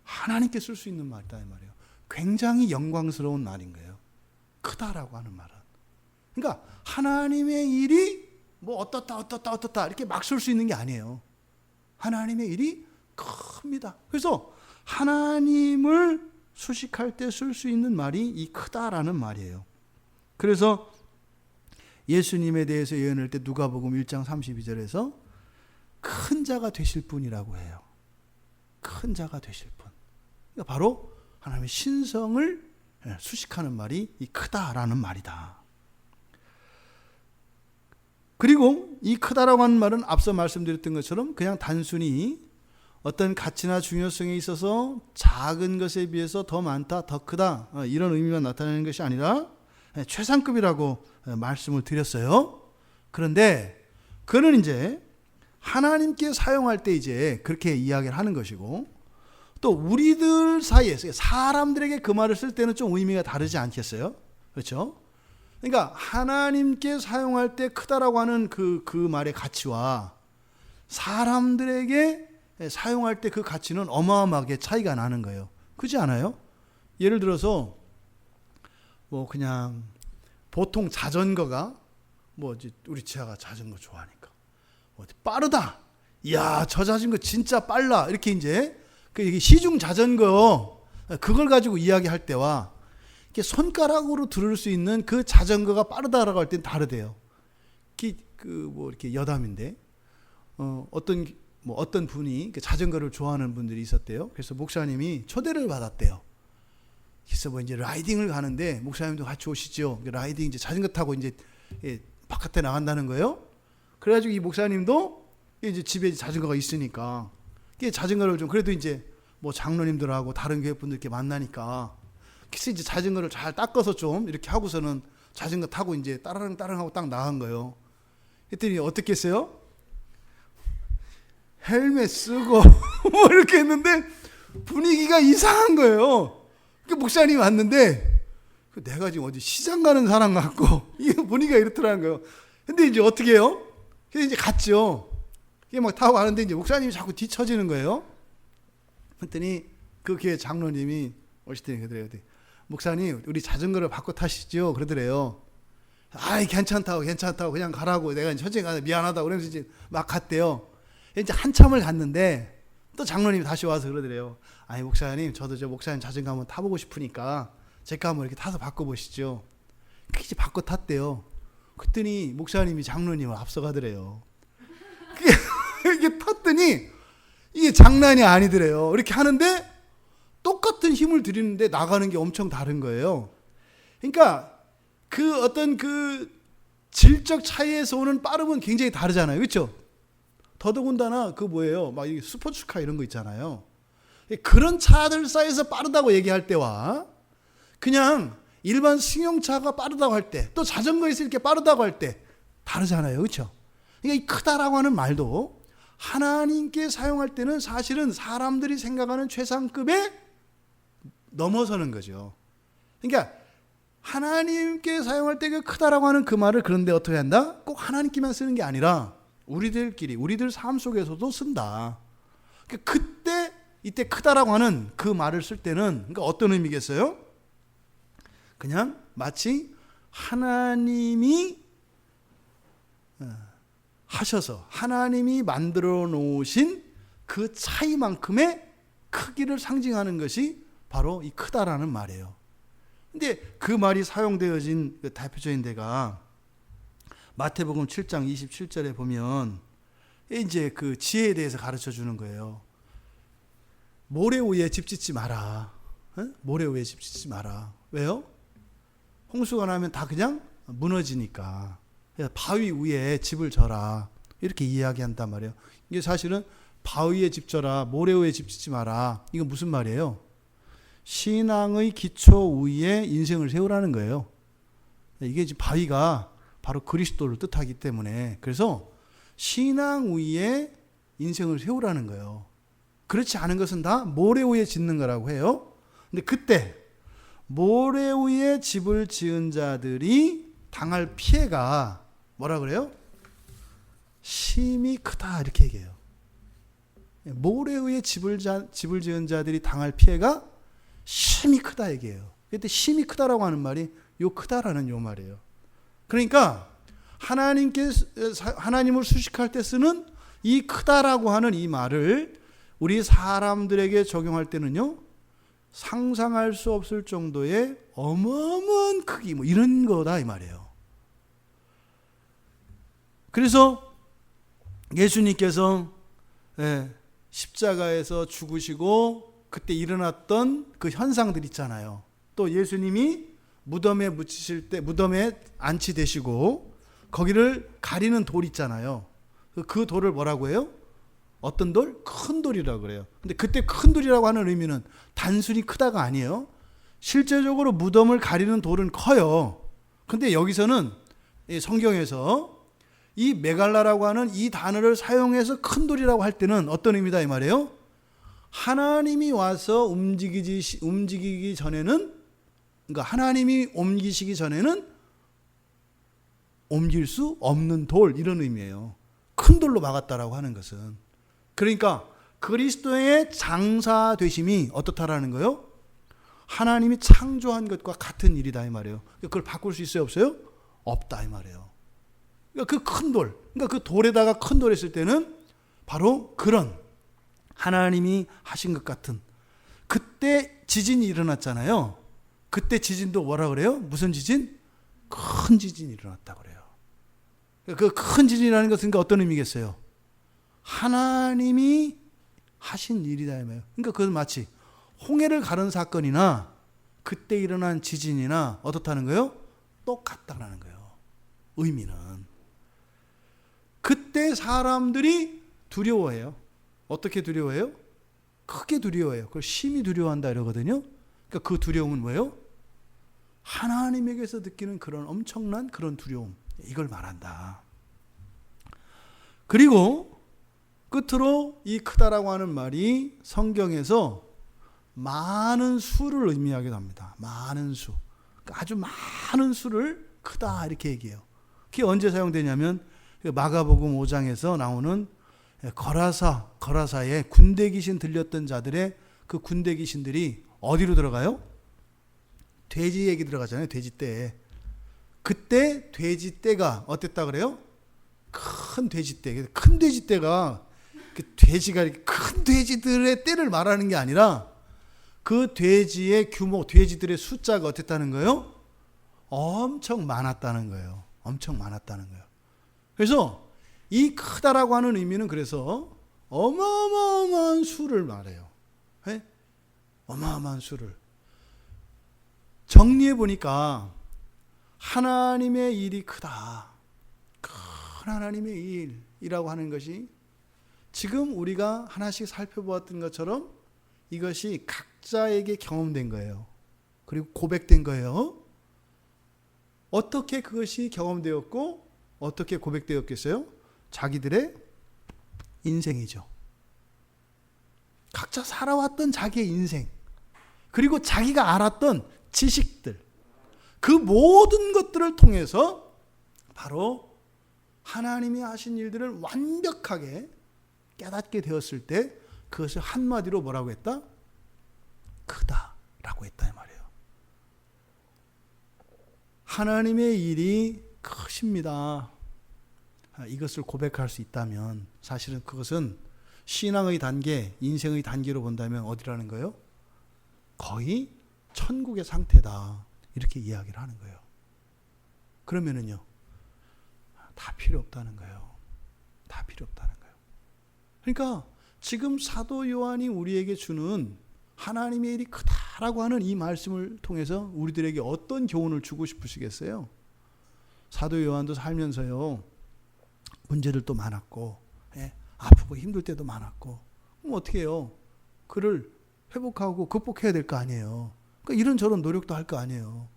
S1: 하나님께 쓸 수 있는 말이다 이 말이에요. 굉장히 영광스러운 말인 거예요. 크다라고 하는 말은. 그러니까 하나님의 일이 뭐 어떻다 이렇게 막 쓸 수 있는 게 아니에요. 하나님의 일이 큽니다. 그래서 하나님을 수식할 때 쓸 수 있는 말이 이 크다라는 말이에요. 그래서 예수님에 대해서 예언할 때 누가복음 1장 32절에서 큰 자가 되실 분이라고 해요. 큰 자가 되실 분. 그러니까 바로 하나님의 신성을 수식하는 말이 이 크다라는 말이다. 그리고 이 크다라고 하는 말은 앞서 말씀드렸던 것처럼 그냥 단순히 어떤 가치나 중요성에 있어서 작은 것에 비해서 더 많다, 더 크다 이런 의미만 나타내는 것이 아니라 최상급이라고 말씀을 드렸어요. 그런데 그는 이제 하나님께 사용할 때 이제 그렇게 이야기를 하는 것이고, 또 우리들 사이에서 사람들에게 그 말을 쓸 때는 좀 의미가 다르지 않겠어요? 그렇죠? 그러니까 하나님께 사용할 때 크다라고 하는 그 말의 가치와 사람들에게 사용할 때 그 가치는 어마어마하게 차이가 나는 거예요. 그렇지 않아요? 예를 들어서 뭐 그냥 보통 자전거가 뭐 우리 지아가 자전거 좋아하니까 빠르다. 이야, 저 자전거 진짜 빨라. 이렇게 이제 그 시중 자전거 그걸 가지고 이야기할 때와 이렇게 손가락으로 들을 수 있는 그 자전거가 빠르다라고 할 때는 다르대요. 뭐 이렇게 여담인데 어떤 분이 자전거를 좋아하는 분들이 있었대요. 그래서 목사님이 초대를 받았대요. 그래서 뭐 이제 라이딩을 가는데 목사님도 같이 오시죠. 라이딩 이제 자전거 타고 이제 바깥에 나간다는 거예요. 그래가지고 이 목사님도 이제 집에 자전거가 있으니까 자전거를 좀 그래도 이제 뭐 장로님들하고 다른 교회 분들 이렇게 만나니까 그래서 이제 자전거를 잘 닦아서 좀 이렇게 하고서는 자전거 타고 이제 따라랑 하고 딱 나간 거예요. 그랬더니 어떻게 했어요? 헬멧 쓰고 뭐 이렇게 했는데 분위기가 이상한 거예요. 그 목사님이 왔는데 내가 지금 어디 시장 가는 사람 같고 이게 분위기가 이렇더라는 거예요. 근데 이제 어떻게 해요? 그래서 이제 갔죠. 이게 막 타고 가는데 이제 목사님이 자꾸 뒤처지는 거예요. 그랬더니 그 교회 장로님이 오시더니 그러더래요. 목사님, 우리 자전거를 바꿔 타시죠? 그러더래요. 아이, 괜찮다고 그냥 가라고. 내가 천천히 가서 미안하다고 그러면서 이제 막 갔대요. 이제 한참을 갔는데 또 장로님이 다시 와서 그러더래요. 아니, 목사님, 저도 저 목사님 자전거 한번 타보고 싶으니까 제가 한번 이렇게 타서 바꿔보시죠. 그렇게 이제 바꿔 탔대요. 그랬더니 목사님이 장로님을 앞서가더래요. 이게 탔더니 이게 장난이 아니더래요. 이렇게 하는데 똑같은 힘을 들이는데 나가는 게 엄청 다른 거예요. 그러니까 그 어떤 그 질적 차이에서 오는 빠름은 굉장히 다르잖아요. 그렇죠? 더더군다나 그 뭐예요? 막 스포츠카 이런 거 있잖아요. 그런 차들 사이에서 빠르다고 얘기할 때와 그냥 일반 승용차가 빠르다고 할 때, 또 자전거에서 이렇게 빠르다고 할 때 다르잖아요. 그렇죠? 그러니까 이 크다라고 하는 말도 하나님께 사용할 때는 사실은 사람들이 생각하는 최상급에 넘어서는 거죠. 그러니까 하나님께 사용할 때 그 크다라고 하는 그 말을 그런데 어떻게 한다? 꼭 하나님께만 쓰는 게 아니라 우리들끼리, 우리들 삶 속에서도 쓴다. 그때 이때 크다라고 하는 그 말을 쓸 때는 그러니까 어떤 의미겠어요? 그냥 마치 하나님이 하셔서 하나님이 만들어 놓으신 그 차이만큼의 크기를 상징하는 것이 바로 이 크다라는 말이에요. 근데 그 말이 사용되어진 그 대표적인 데가 마태복음 7장 27절에 보면 이제 그 지혜에 대해서 가르쳐 주는 거예요. 모래 위에 집 짓지 마라. 모래 위에 집 짓지 마라. 왜요? 홍수가 나면 다 그냥 무너지니까. 바위 위에 집을 져라. 이렇게 이야기한단 말이에요. 이게 사실은 바위에 집 져라, 모래 위에 집 짓지 마라. 이건 무슨 말이에요? 신앙의 기초 위에 인생을 세우라는 거예요. 이게 지금 바위가 바로 그리스도를 뜻하기 때문에 그래서 신앙 위에 인생을 세우라는 거예요. 그렇지 않은 것은 다 모래 위에 짓는 거라고 해요. 근데 그때 모래 위에 집을 지은 자들이 당할 피해가 뭐라 그래요? 심히 크다 이렇게 얘기해요. 모래 위에 집을 지은 자들이 당할 피해가 심히 크다 얘기해요. 그때 심히 크다라고 하는 말이 요 크다라는 요 말이에요. 그러니까 하나님을 수식할 때 쓰는 이 크다라고 하는 이 말을 우리 사람들에게 적용할 때는요, 상상할 수 없을 정도의 어마어마한 크기, 뭐 이런 거다 이 말이에요. 그래서 예수님께서 십자가에서 죽으시고 그때 일어났던 그 현상들 있잖아요. 또 예수님이 무덤에 묻히실 때 무덤에 안치되시고 거기를 가리는 돌 있잖아요. 그 돌을 뭐라고 해요? 어떤 돌? 큰 돌이라고 그래요. 근데 그때 큰 돌이라고 하는 의미는 단순히 크다가 아니에요. 실제적으로 무덤을 가리는 돌은 커요. 근데 여기서는 성경에서 이 메갈라라고 하는 이 단어를 사용해서 큰 돌이라고 할 때는 어떤 의미다 이 말이에요? 하나님이 와서 움직이기 전에는, 그러니까 하나님이 옮기시기 전에는 옮길 수 없는 돌, 이런 의미예요. 큰 돌로 막았다라고 하는 것은. 그러니까 그리스도의 장사되심이 어떻다라는 거예요? 하나님이 창조한 것과 같은 일이다 이 말이에요. 그걸 바꿀 수 있어요, 없어요? 없다 이 말이에요. 그러니까 그 큰 돌, 그러니까 그 돌에다가 큰 돌 했을 때는 바로 그런 하나님이 하신 것 같은, 그때 지진이 일어났잖아요. 그때 지진도 뭐라 그래요? 무슨 지진? 큰 지진이 일어났다고 그래요. 그 큰 지진이라는 것은 어떤 의미겠어요? 하나님이 하신 일이다 이 말이에요. 그러니까 그건 마치 홍해를 가른 사건이나 그때 일어난 지진이나 어떻다는 거예요? 똑같다는 거예요. 의미는. 그때 사람들이 두려워해요. 어떻게 두려워해요? 크게 두려워해요. 그걸 심히 두려워한다 이러거든요. 그러니까 그 두려움은 뭐예요? 하나님에게서 느끼는 그런 엄청난 그런 두려움, 이걸 말한다. 그리고 끝으로 이 크다라고 하는 말이 성경에서 많은 수를 의미하기도 합니다. 많은 수. 그러니까 아주 많은 수를 크다 이렇게 얘기해요. 그게 언제 사용되냐면 마가복음 5장에서 나오는 거라사에 군대 귀신 들렸던 자들의 그 군대 귀신들이 어디로 들어가요? 돼지 얘기 들어가잖아요. 돼지떼. 그때 돼지떼가 어땠다 그래요? 큰 돼지떼. 큰 돼지떼가 그 돼지가 이렇게 큰 돼지들의 떼를 말하는 게 아니라 그 돼지의 규모, 돼지들의 숫자가 어땠다는 거예요? 엄청 많았다는 거예요. 엄청 많았다는 거예요. 그래서 이 크다라고 하는 의미는 그래서 어마어마한 수를 말해요. 네? 어마어마한 수를. 정리해 보니까 하나님의 일이 크다. 큰 하나님의 일이라고 하는 것이 지금 우리가 하나씩 살펴보았던 것처럼 이것이 각자에게 경험된 거예요. 그리고 고백된 거예요. 어떻게 그것이 경험되었고 어떻게 고백되었겠어요? 자기들의 인생이죠. 각자 살아왔던 자기의 인생, 그리고 자기가 알았던 지식들, 그 모든 것들을 통해서 바로 하나님이 하신 일들을 완벽하게 깨닫게 되었을 때 그것을 한마디로 뭐라고 했다? 크다라고 했다 이 말이에요. 하나님의 일이 크십니다. 이것을 고백할 수 있다면 사실은 그것은 신앙의 단계, 인생의 단계로 본다면 어디라는 거예요? 거의 천국의 상태다. 이렇게 이야기를 하는 거예요. 그러면은요, 다 필요 없다는 거예요. 다 필요 없다는 거예요. 그러니까 지금 사도 요한이 우리에게 주는 하나님의 일이 크다라고 하는 이 말씀을 통해서 우리들에게 어떤 교훈을 주고 싶으시겠어요? 사도 요한도 살면서요, 문제들도 많았고, 아프고 힘들 때도 많았고, 그럼 어떻게 해요? 그를 회복하고 극복해야 될 거 아니에요. 그러니까 이런저런 노력도 할 거 아니에요.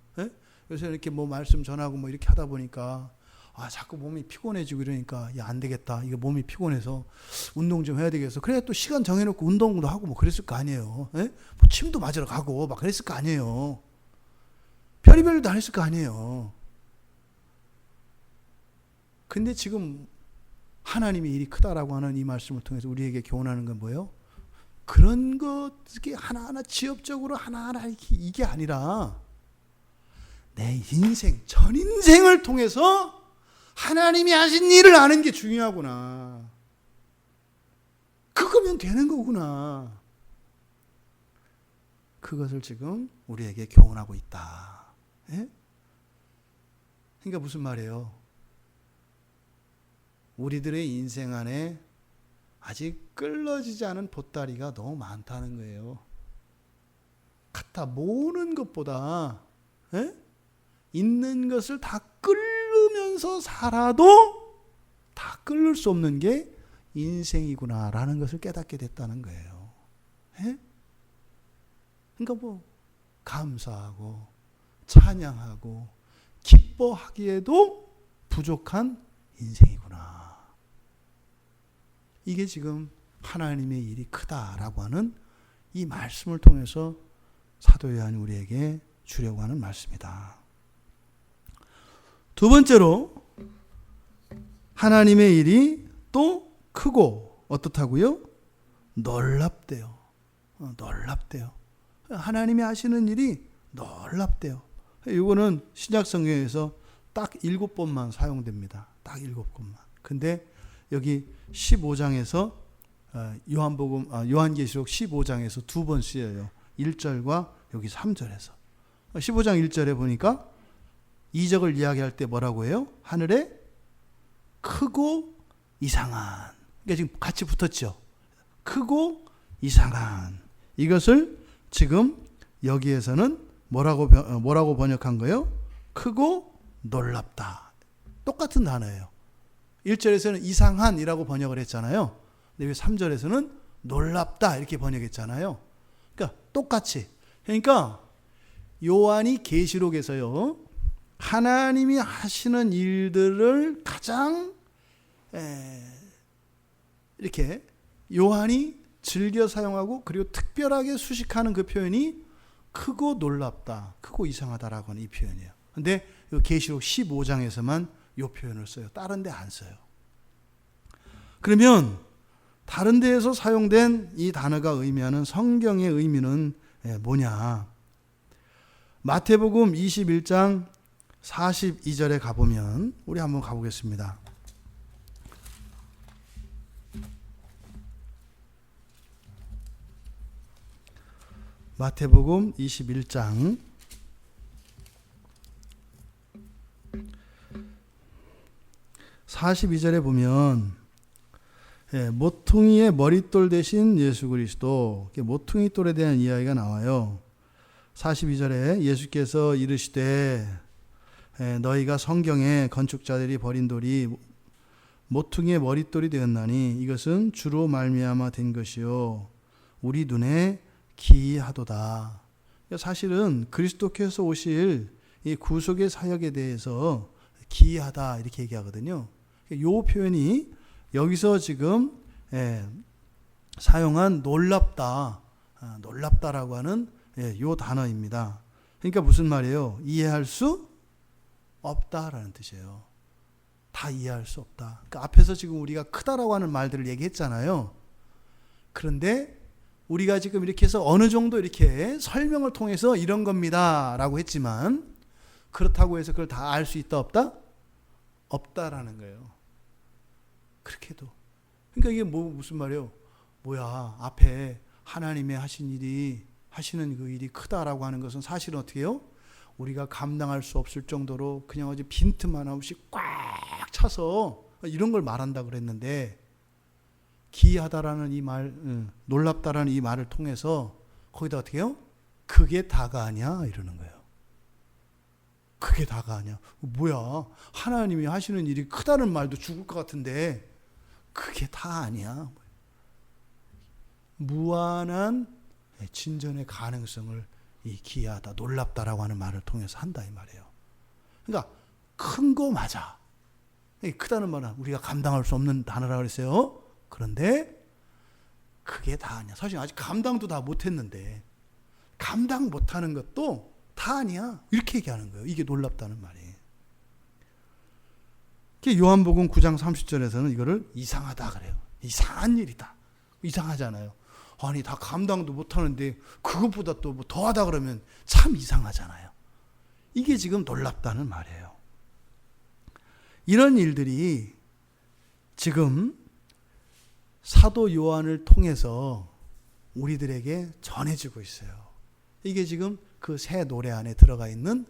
S1: 요새 이렇게 뭐 말씀 전하고 뭐 이렇게 하다 보니까 자꾸 몸이 피곤해지고 이러니까 안 되겠다. 이거 몸이 피곤해서 운동 좀 해야 되겠어. 그래야 또 시간 정해놓고 운동도 하고 뭐 그랬을 거 아니에요. 뭐 침도 맞으러 가고 막 그랬을 거 아니에요. 별의별 일도 안 했을 거 아니에요. 근데 지금 하나님의 일이 크다라고 하는 이 말씀을 통해서 우리에게 교훈하는 건 뭐예요? 그런 것 하나하나 지엽적으로 하나하나 이게 아니라 내 인생, 전 인생을 통해서 하나님이 하신 일을 아는 게 중요하구나. 그거면 되는 거구나. 그것을 지금 우리에게 교훈하고 있다. 그러니까 무슨 말이에요? 우리들의 인생 안에 아직 끌어지지 않은 보따리가 너무 많다는 거예요. 갖다 모으는 것보다 있는 것을 다 끌으면서 살아도 다 끌을 수 없는 게 인생이구나라는 것을 깨닫게 됐다는 거예요. 그러니까 뭐 감사하고 찬양하고 기뻐하기에도 부족한 인생이구나. 이게 지금 하나님의 일이 크다라고 하는 이 말씀을 통해서 사도 요한이 우리에게 주려고 하는 말씀이다. 두 번째로 하나님의 일이 또 크고 어떻다고요? 놀랍대요. 놀랍대요. 하나님이 하시는 일이 놀랍대요. 이거는 신약 성경에서 딱 7번만 사용됩니다. 딱 7번만. 근데 여기 15장에서 요한계시록 15장에서 두 번 쓰여요. 1절과 여기 3절에서. 15장 1절에 보니까 이적을 이야기할 때 뭐라고 해요? 하늘에 크고 이상한. 그러니까 지금 같이 붙었죠. 크고 이상한. 이것을 지금 여기에서는 뭐라고 번역한 거예요? 크고 놀랍다. 똑같은 단어예요. 1절에서는 이상한이라고 번역을 했잖아요. 근데 3절에서는 놀랍다 이렇게 번역했잖아요. 그러니까 똑같이. 그러니까 요한이 계시록에서요, 하나님이 하시는 일들을 가장 이렇게 요한이 즐겨 사용하고 그리고 특별하게 수식하는 그 표현이 크고 놀랍다, 크고 이상하다라고 하는 이 표현이에요. 근데 계시록 15장에서만 이 표현을 써요. 다른 데 안 써요. 그러면 다른 데에서 사용된 이 단어가 의미하는 성경의 의미는 뭐냐? 마태복음 21장 42절에 가보면 우리 한번 가보겠습니다. 마태복음 21장 42절에 보면 모퉁이의 머릿돌 대신 예수 그리스도, 모퉁이 돌에 대한 이야기가 나와요. 42절에 예수께서 이르시되 너희가 성경에 건축자들이 버린 돌이 모퉁이의 머릿돌이 되었나니 이것은 주로 말미암아 된 것이요 우리 눈에 기이하도다. 사실은 그리스도께서 오실 이 구속의 사역에 대해서 기이하다 이렇게 얘기하거든요. 이 표현이 여기서 지금 사용한 놀랍다, 놀랍다라고 하는 이 단어입니다. 그러니까 무슨 말이에요? 이해할 수 없다라는 뜻이에요. 다 이해할 수 없다. 그러니까 앞에서 지금 우리가 크다라고 하는 말들을 얘기했잖아요. 그런데 우리가 지금 이렇게 해서 어느 정도 이렇게 설명을 통해서 이런 겁니다 라고 했지만, 그렇다고 해서 그걸 다 알 수 있다 없다? 없다라는 거예요. 그렇게 해도. 그러니까 이게 무슨 말이에요? 뭐야, 앞에 하나님의 하시는 그 일이 크다라고 하는 것은 사실은 어떻게 해요? 우리가 감당할 수 없을 정도로 그냥 어제 빈틈 하나 없이 꽉 차서 이런 걸 말한다 그랬는데, 기이하다라는 이 말, 놀랍다라는 이 말을 통해서 거기다 어떻게 해요? 그게 다가 아니야 이러는 거예요. 그게 다가 아니야. 뭐야, 하나님이 하시는 일이 크다는 말도 죽을 것 같은데 그게 다 아니야. 무한한 진전의 가능성을 이 기이하다, 놀랍다라고 하는 말을 통해서 한다 이 말이에요. 그러니까 큰 거 맞아. 크다는 말은 우리가 감당할 수 없는 단어라고 그랬어요. 그런데 그게 다 아니야. 사실 아직 감당도 다 못했는데 감당 못하는 것도 다 아니야. 이렇게 얘기하는 거예요. 이게 놀랍다는 말이. 요한복음 9장 30절에서는 이거를 이상하다 그래요. 이상한 일이다. 이상하잖아요. 아니 다 감당도 못하는데 그것보다 또 뭐 더하다 그러면 참 이상하잖아요. 이게 지금 놀랍다는 말이에요. 이런 일들이 지금 사도 요한을 통해서 우리들에게 전해지고 있어요. 이게 지금 그 새 노래 안에 들어가 있는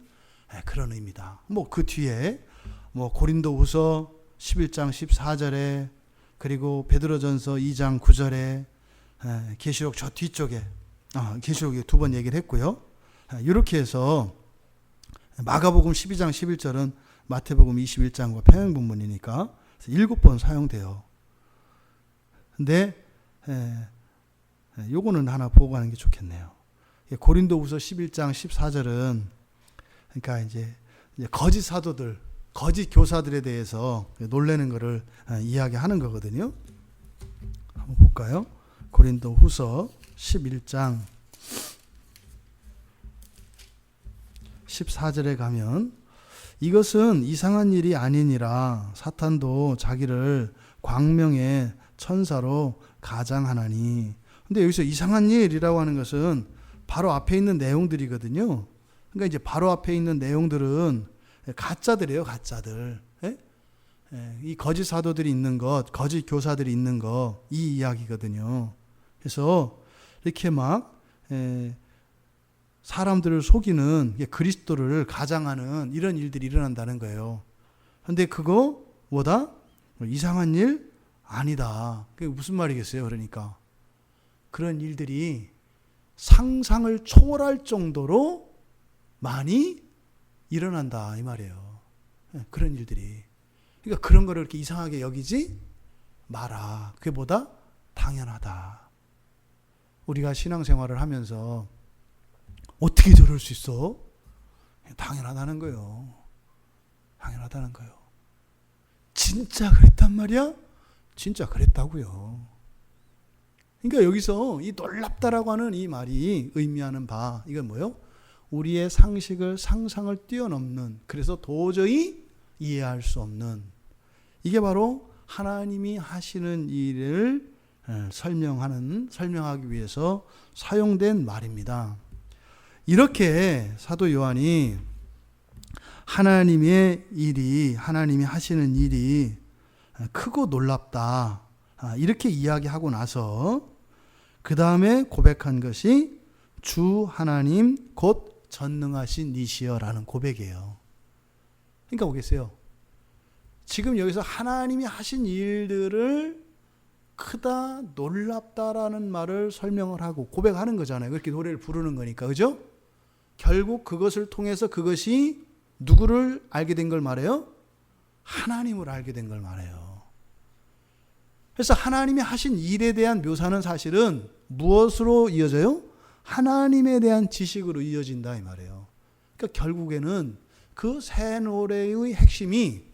S1: 그런 의미다. 뭐 그 뒤에 뭐 고린도후서 11장 14절에, 그리고 베드로전서 2장 9절에, 계시록 저 뒤쪽에, 계시록에 2번 얘기를 했고요. 이렇게 해서 마가복음 12장 11절은 마태복음 21장과 평행본문이니까 7번 사용돼요. 근데 요거는 하나 보고 가는 게 좋겠네요. 고린도후서 11장 14절은 그러니까 이제 거짓 사도들, 거짓 교사들에 대해서 놀라는 것을 이야기하는 거거든요. 한번 볼까요? 고린도후서 11장 14절에 가면, 이것은 이상한 일이 아니니라 사탄도 자기를 광명의 천사로 가장하나니. 근데 여기서 이상한 일이라고 하는 것은 바로 앞에 있는 내용들이거든요. 그러니까 이제 바로 앞에 있는 내용들은 가짜들이에요, 가짜들. 이 거짓 사도들이 있는 것, 거짓 교사들이 있는 것, 이 이야기거든요. 그래서 이렇게 막 사람들을 속이는, 그리스도를 가장하는 이런 일들이 일어난다는 거예요. 그런데 그거 뭐다? 이상한 일 아니다. 그게 무슨 말이겠어요? 그러니까 그런 일들이 상상을 초월할 정도로 많이 일어난다 이 말이에요. 그런 일들이. 그러니까 그런 거를 이렇게 이상하게 여기지 마라. 그게 뭐다? 당연하다. 우리가 신앙생활을 하면서 어떻게 저럴 수 있어? 당연하다는 거예요. 당연하다는 거예요. 진짜 그랬단 말이야? 진짜 그랬다고요. 그러니까 여기서 이 놀랍다라고 하는 이 말이 의미하는 바, 이건 뭐예요? 우리의 상식을, 상상을 뛰어넘는, 그래서 도저히 이해할 수 없는, 이게 바로 하나님이 하시는 일을 설명하기 위해서 사용된 말입니다. 이렇게 사도 요한이 하나님의 일이, 하나님이 하시는 일이 크고 놀랍다, 이렇게 이야기하고 나서 그 다음에 고백한 것이 주 하나님 곧 전능하신 이시여라는 고백이에요. 그러니까 보겠어요. 지금 여기서 하나님이 하신 일들을 크다, 놀랍다라는 말을 설명을 하고 고백하는 거잖아요. 그렇게 노래를 부르는 거니까, 그죠? 결국 그것을 통해서 그것이 누구를 알게 된 걸 말해요? 하나님을 알게 된 걸 말해요. 그래서 하나님이 하신 일에 대한 묘사는 사실은 무엇으로 이어져요? 하나님에 대한 지식으로 이어진다 이 말이에요. 그러니까 결국에는 그 새 노래의 핵심이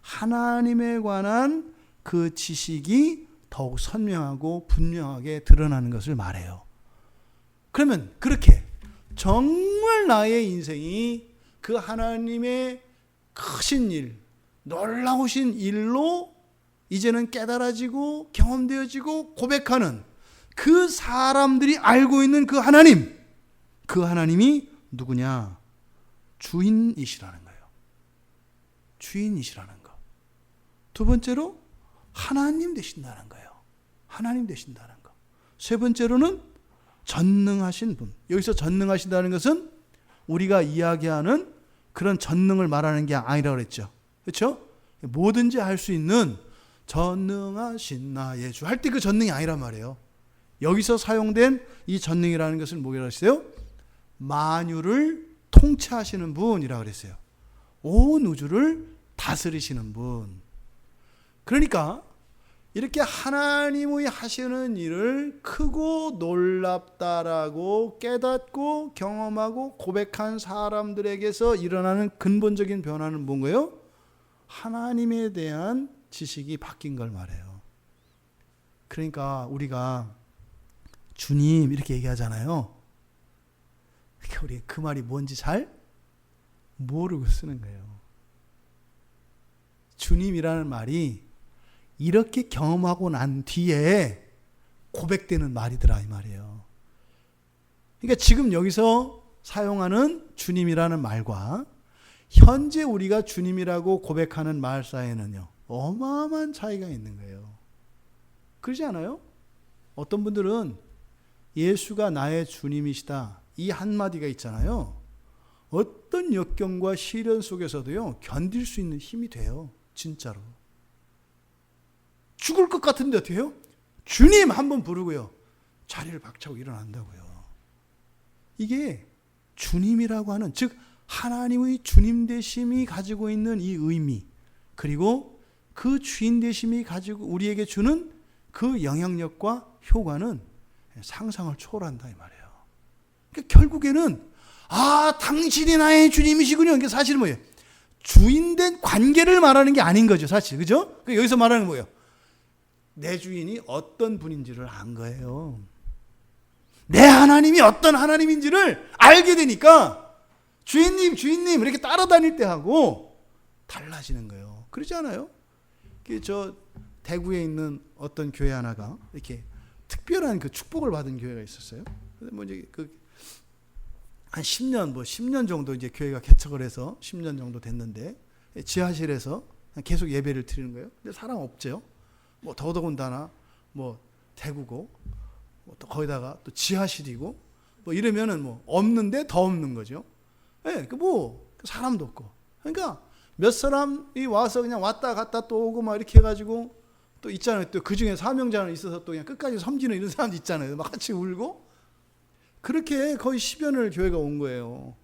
S1: 하나님에 관한 그 지식이 더욱 선명하고 분명하게 드러나는 것을 말해요. 그러면 그렇게 정말 나의 인생이 그 하나님의 크신 일, 놀라우신 일로 이제는 깨달아지고 경험되어지고 고백하는 그 사람들이 알고 있는 그 하나님, 그 하나님이 누구냐? 주인이시라는 거예요. 주인이시라는 거. 두 번째로 하나님 되신다는 거예요. 하나님 되신다는 거. 세 번째로는 전능하신 분. 여기서 전능하신다는 것은 우리가 이야기하는 그런 전능을 말하는 게 아니라고 그랬죠. 그렇죠? 뭐든지 할 수 있는 전능하신 나의 주. 할 때 그 전능이 아니란 말이에요. 여기서 사용된 이 전능이라는 것은 뭐라고 했어요? 만유를 통치하시는 분이라고 그랬어요. 온 우주를 다스리시는 분. 그러니까 이렇게 하나님의 하시는 일을 크고 놀랍다라고 깨닫고 경험하고 고백한 사람들에게서 일어나는 근본적인 변화는 뭔가요? 하나님에 대한 지식이 바뀐 걸 말해요. 그러니까 우리가 주님 이렇게 얘기하잖아요. 그러니까 우리 그 말이 뭔지 잘 모르고 쓰는 거예요. 주님이라는 말이 이렇게 경험하고 난 뒤에 고백되는 말이더라 이 말이에요. 그러니까 지금 여기서 사용하는 주님이라는 말과 현재 우리가 주님이라고 고백하는 말 사이에는요, 어마어마한 차이가 있는 거예요. 그러지 않아요? 어떤 분들은 예수가 나의 주님이시다, 이 한마디가 있잖아요. 어떤 역경과 시련 속에서도요, 견딜 수 있는 힘이 돼요. 진짜로. 죽을 것 같은데 어떻게 해요? 주님 한번 부르고요, 자리를 박차고 일어난다고요. 이게 주님이라고 하는, 즉 하나님의 주님 되심이 가지고 있는 이 의미, 그리고 그 주인 되심이 가지고 우리에게 주는 그 영향력과 효과는 상상을 초월한다 이 말이에요. 그러니까 결국에는 당신이 나의 주님이시군요. 이게 사실은 뭐예요? 주인된 관계를 말하는 게 아닌 거죠, 사실. 그죠? 그러니까 여기서 말하는 건 뭐예요? 내 주인이 어떤 분인지를 안 거예요. 내 하나님이 어떤 하나님인지를 알게 되니까 주인님, 주인님 이렇게 따라다닐 때 하고 달라지는 거예요. 그러지 않아요? 저 대구에 있는 어떤 교회 하나가 이렇게 특별한 그 축복을 받은 교회가 있었어요. 뭐 이제 한 10년 정도 이제 교회가 개척을 해서 10년 정도 됐는데 지하실에서 계속 예배를 드리는 거예요. 근데 사람 없죠. 뭐 더더군다나 뭐 대구고 또 거기다가 또 지하실이고 뭐 이러면은 뭐 없는데 더 없는 거죠. 예, 사람도 없고. 그러니까 몇 사람이 와서 그냥 왔다 갔다 또 오고 막 이렇게 해가지고 또 있잖아요. 또 그 중에 사명자는 있어서 또 그냥 끝까지 섬기는 이런 사람도 있잖아요. 막 같이 울고. 그렇게 거의 10여년을 교회가 온 거예요.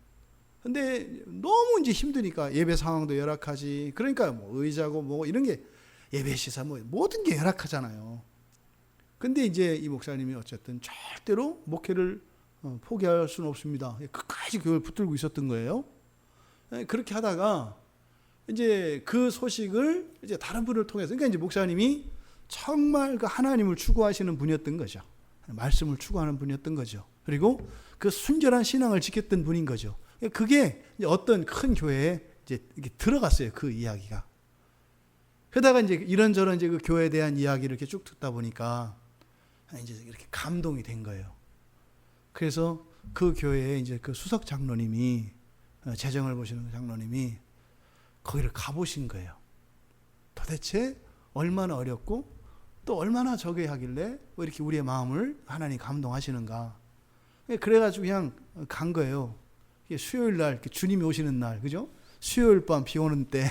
S1: 근데 너무 이제 힘드니까 예배 상황도 열악하지. 그러니까 뭐 의자고 뭐 이런 게 예배 시사 뭐 모든 게 열악하잖아요. 근데 이제 이 목사님이 어쨌든 절대로 목회를 포기할 수는 없습니다. 끝까지 교회를 붙들고 있었던 거예요. 그렇게 하다가 이제 그 소식을 이제 다른 분을 통해서, 그러니까 이제 목사님이 정말 그 하나님을 추구하시는 분이었던 거죠. 말씀을 추구하는 분이었던 거죠. 그리고 그 순결한 신앙을 지켰던 분인 거죠. 그게 이제 어떤 큰 교회에 이제 이렇게 들어갔어요. 그 이야기가. 그러다가 이제 이런저런 이제 그 교회에 대한 이야기를 이렇게 쭉 듣다 보니까 이제 이렇게 감동이 된 거예요. 그래서 그 교회에 이제 그 수석 장로님이, 재정을 보시는 장로님이 거기를 가보신 거예요. 도대체 얼마나 어렵고 또 얼마나 저게 하길래 왜 이렇게 우리의 마음을 하나님 감동하시는가. 그래가지고 그냥 간 거예요. 수요일 날, 주님이 오시는 날, 그죠? 수요일 밤 비 오는 때.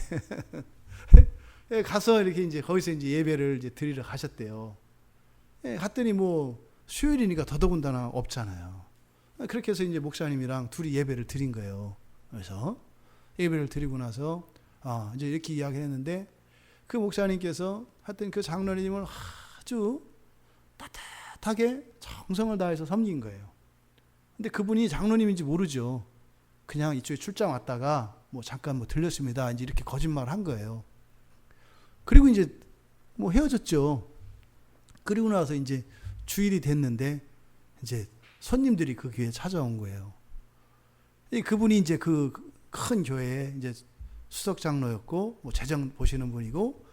S1: 가서 이렇게 이제 거기서 이제 예배를 이제 드리러 가셨대요. 갔더니 뭐 수요일이니까 더더군다나 없잖아요. 그렇게 해서 이제 목사님이랑 둘이 예배를 드린 거예요. 그래서 예배를 드리고 나서 이제 이렇게 이야기를 했는데 그 목사님께서 하여튼 그 장로님을 아주 따뜻하게 정성을 다해서 섬긴 거예요. 근데 그분이 장로님인지 모르죠. 그냥 이쪽에 출장 왔다가 뭐 잠깐 뭐 들렸습니다. 이제 이렇게 거짓말을 한 거예요. 그리고 이제 뭐 헤어졌죠. 그리고 나서 이제 주일이 됐는데 이제 손님들이 그 교회에 찾아온 거예요. 그분이 이제 그 큰 교회에 이제 수석 장로였고 뭐 재정 보시는 분이고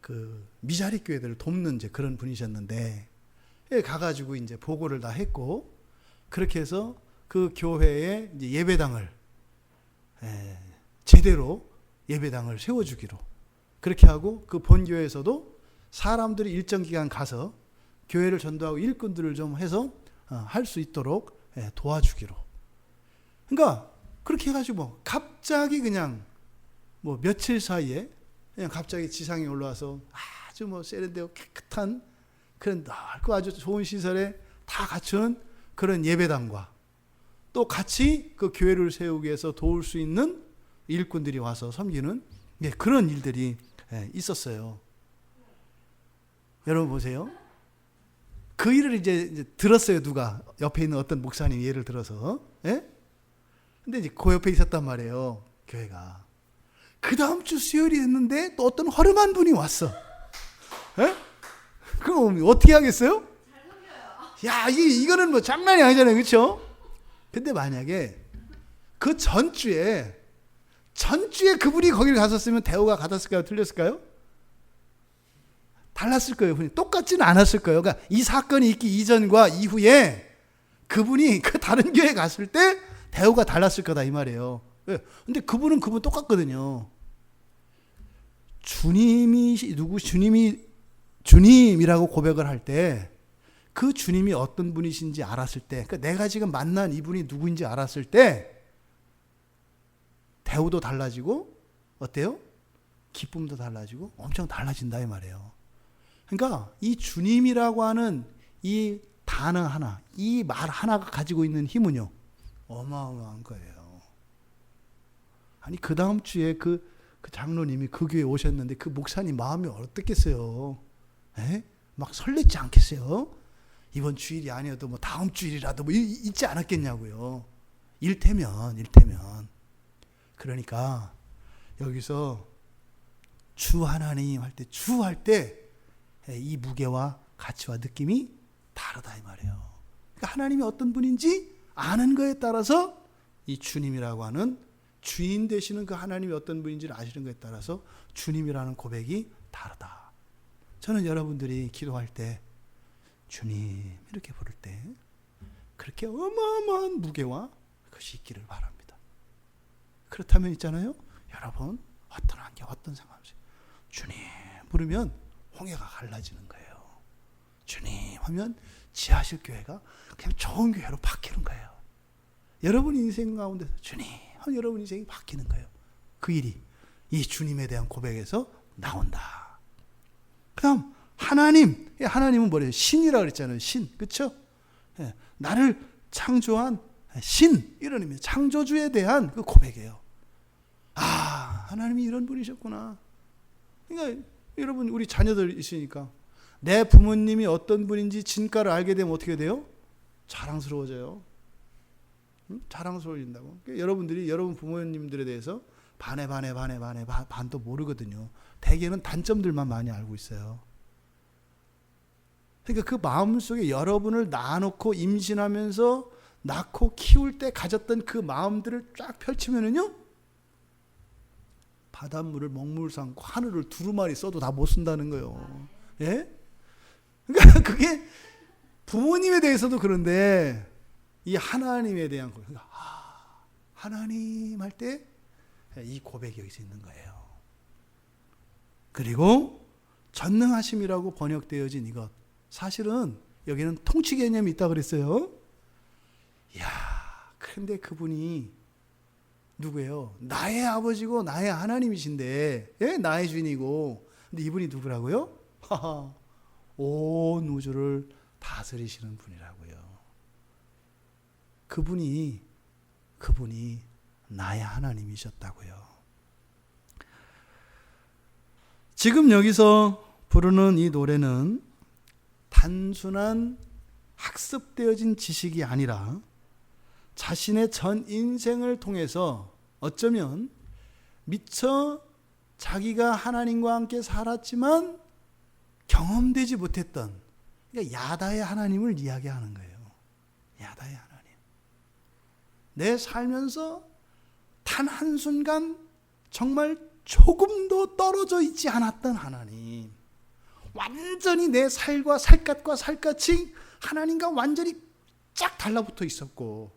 S1: 그 미자립 교회들을 돕는 이제 그런 분이셨는데, 가가지고 이제 보고를 다 했고, 그렇게 해서 그 교회에 이제 예배당을 제대로 예배당을 세워주기로 그렇게 하고, 그 본교회에서도 사람들이 일정 기간 가서 교회를 전도하고 일꾼들을 좀 해서 할 수 있도록 도와주기로. 그러니까 그렇게 해가지고 갑자기 그냥 며칠 사이에 그냥 갑자기 지상에 올라와서 아주 세련되고 깨끗한 그런 넓고 아주 좋은 시설에 다 갖춘 그런 예배당과, 또 같이 그 교회를 세우기 위해서 도울 수 있는 일꾼들이 와서 섬기는 그런 일들이 있었어요. 여러분 보세요. 그 일을 이제 들었어요. 누가? 옆에 있는 어떤 목사님이 예를 들어서. 근데 이제 그 옆에 있었단 말이에요. 교회가. 그 다음 주 수요일이 됐는데 또 어떤 허름한 분이 왔어. 그럼 어떻게 하겠어요? 야, 이거는 장난이 아니잖아요. 그렇죠? 근데 만약에 그 전주에 그분이 거기를 갔었으면 대우가 같았을까요? 틀렸을까요? 달랐을 거예요. 똑같지는 않았을 거예요. 그러니까 이 사건이 있기 이전과 이후에 그분이 그 다른 교회에 갔을 때 대우가 달랐을 거다 이 말이에요. 근데 그분 똑같거든요. 주님이라고 고백을 할 때, 그 주님이 어떤 분이신지 알았을 때, 그러니까 내가 지금 만난 이분이 누구인지 알았을 때 대우도 달라지고, 어때요? 기쁨도 달라지고 엄청 달라진다 이 말이에요. 그러니까 이 주님이라고 하는 이 단어 하나, 이 말 하나가 가지고 있는 힘은요, 어마어마한 거예요. 아니 그 다음 주에 그 장로님이 그 교회에 오셨는데 그 목사님 마음이 어떻겠어요? 막 설렜지 않겠어요? 이번 주일이 아니어도 다음 주일이라도 있지 않았겠냐고요. 일테면. 그러니까 여기서 주 하나님 할 때 이 무게와 가치와 느낌이 다르다 이 말이에요. 그러니까 하나님이 어떤 분인지 아는 거에 따라서 이 주님이라고 하는 주인 되시는 그 하나님이 어떤 분인지를 아시는 거에 따라서 주님이라는 고백이 다르다. 저는 여러분들이 기도할 때 주님 이렇게 부를 때 그렇게 어마어마한 무게와 그것이 있기를 바랍니다. 그렇다면 있잖아요, 여러분 어떤 환경 어떤 상황에서 주님 부르면 홍해가 갈라지는 거예요. 주님 하면 지하실 교회가 그냥 좋은 교회로 바뀌는 거예요. 여러분 인생 가운데서 주님 하면 여러분 인생이 바뀌는 거예요. 그 일이 이 주님에 대한 고백에서 나온다. 그럼 하나님은 뭐래요? 신이라고 그랬잖아요. 신, 그렇죠? 나를 창조한 신, 이런 의미, 창조주에 대한 그 고백이에요. 하나님이 이런 분이셨구나. 그러니까 여러분 우리 자녀들 있으니까 내 부모님이 어떤 분인지 진가를 알게 되면 어떻게 돼요? 자랑스러워져요. 자랑스러워진다고. 그러니까 여러분들이 여러분 부모님들에 대해서 반도 모르거든요. 대개는 단점들만 많이 알고 있어요. 그러니까 그 마음속에 여러분을 낳아놓고 임신하면서 낳고 키울 때 가졌던 그 마음들을 쫙 펼치면은요, 바닷물을 먹물 삼고 하늘을 두루마리 써도 다 못 쓴다는 거예요. 예? 그러니까 그게 부모님에 대해서도 그런데 이 하나님에 대한 고백. 하나님 할 때 이 고백이 여기서 있는 거예요. 그리고 전능하심이라고 번역되어진 이것. 사실은 여기는 통치 개념이 있다고 그랬어요. 그런데 그분이 누구예요? 나의 아버지고 나의 하나님이신데, 나의 주인이고, 근데 이분이 누구라고요? 온 우주를 다스리시는 분이라고요. 그분이 나의 하나님이셨다고요. 지금 여기서 부르는 이 노래는 단순한 학습되어진 지식이 아니라 자신의 전 인생을 통해서 어쩌면 미처 자기가 하나님과 함께 살았지만 경험되지 못했던, 그러니까 야다의 하나님을 이야기하는 거예요. 야다의 하나님. 내 살면서 단 한순간 정말 조금도 떨어져 있지 않았던 하나님. 완전히 내 살과 살갗과 살갗이 하나님과 완전히 쫙 달라붙어 있었고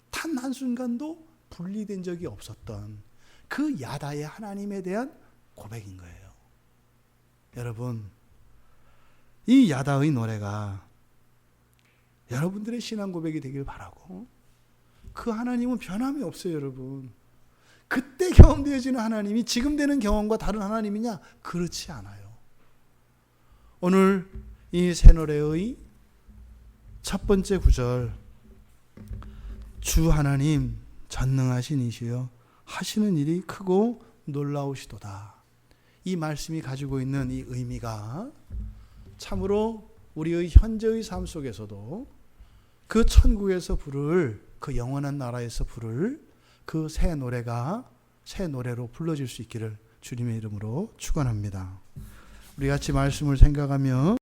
S1: 단 한순간도 분리된 적이 없었던 그 야다의 하나님에 대한 고백인 거예요. 여러분, 이 야다의 노래가 여러분들의 신앙 고백이 되길 바라고, 그 하나님은 변함이 없어요. 여러분, 그때 경험되어지는 하나님이 지금 되는 경험과 다른 하나님이냐? 그렇지 않아요. 오늘 이 새 노래의 첫 번째 구절, 주 하나님 전능하신 이시여 하시는 일이 크고 놀라우시도다. 이 말씀이 가지고 있는 이 의미가 참으로 우리의 현재의 삶 속에서도 그 천국에서 부를, 그 영원한 나라에서 부를 그 새 노래가 새 노래로 불러질 수 있기를 주님의 이름으로 축원합니다. 우리 같이 말씀을 생각하며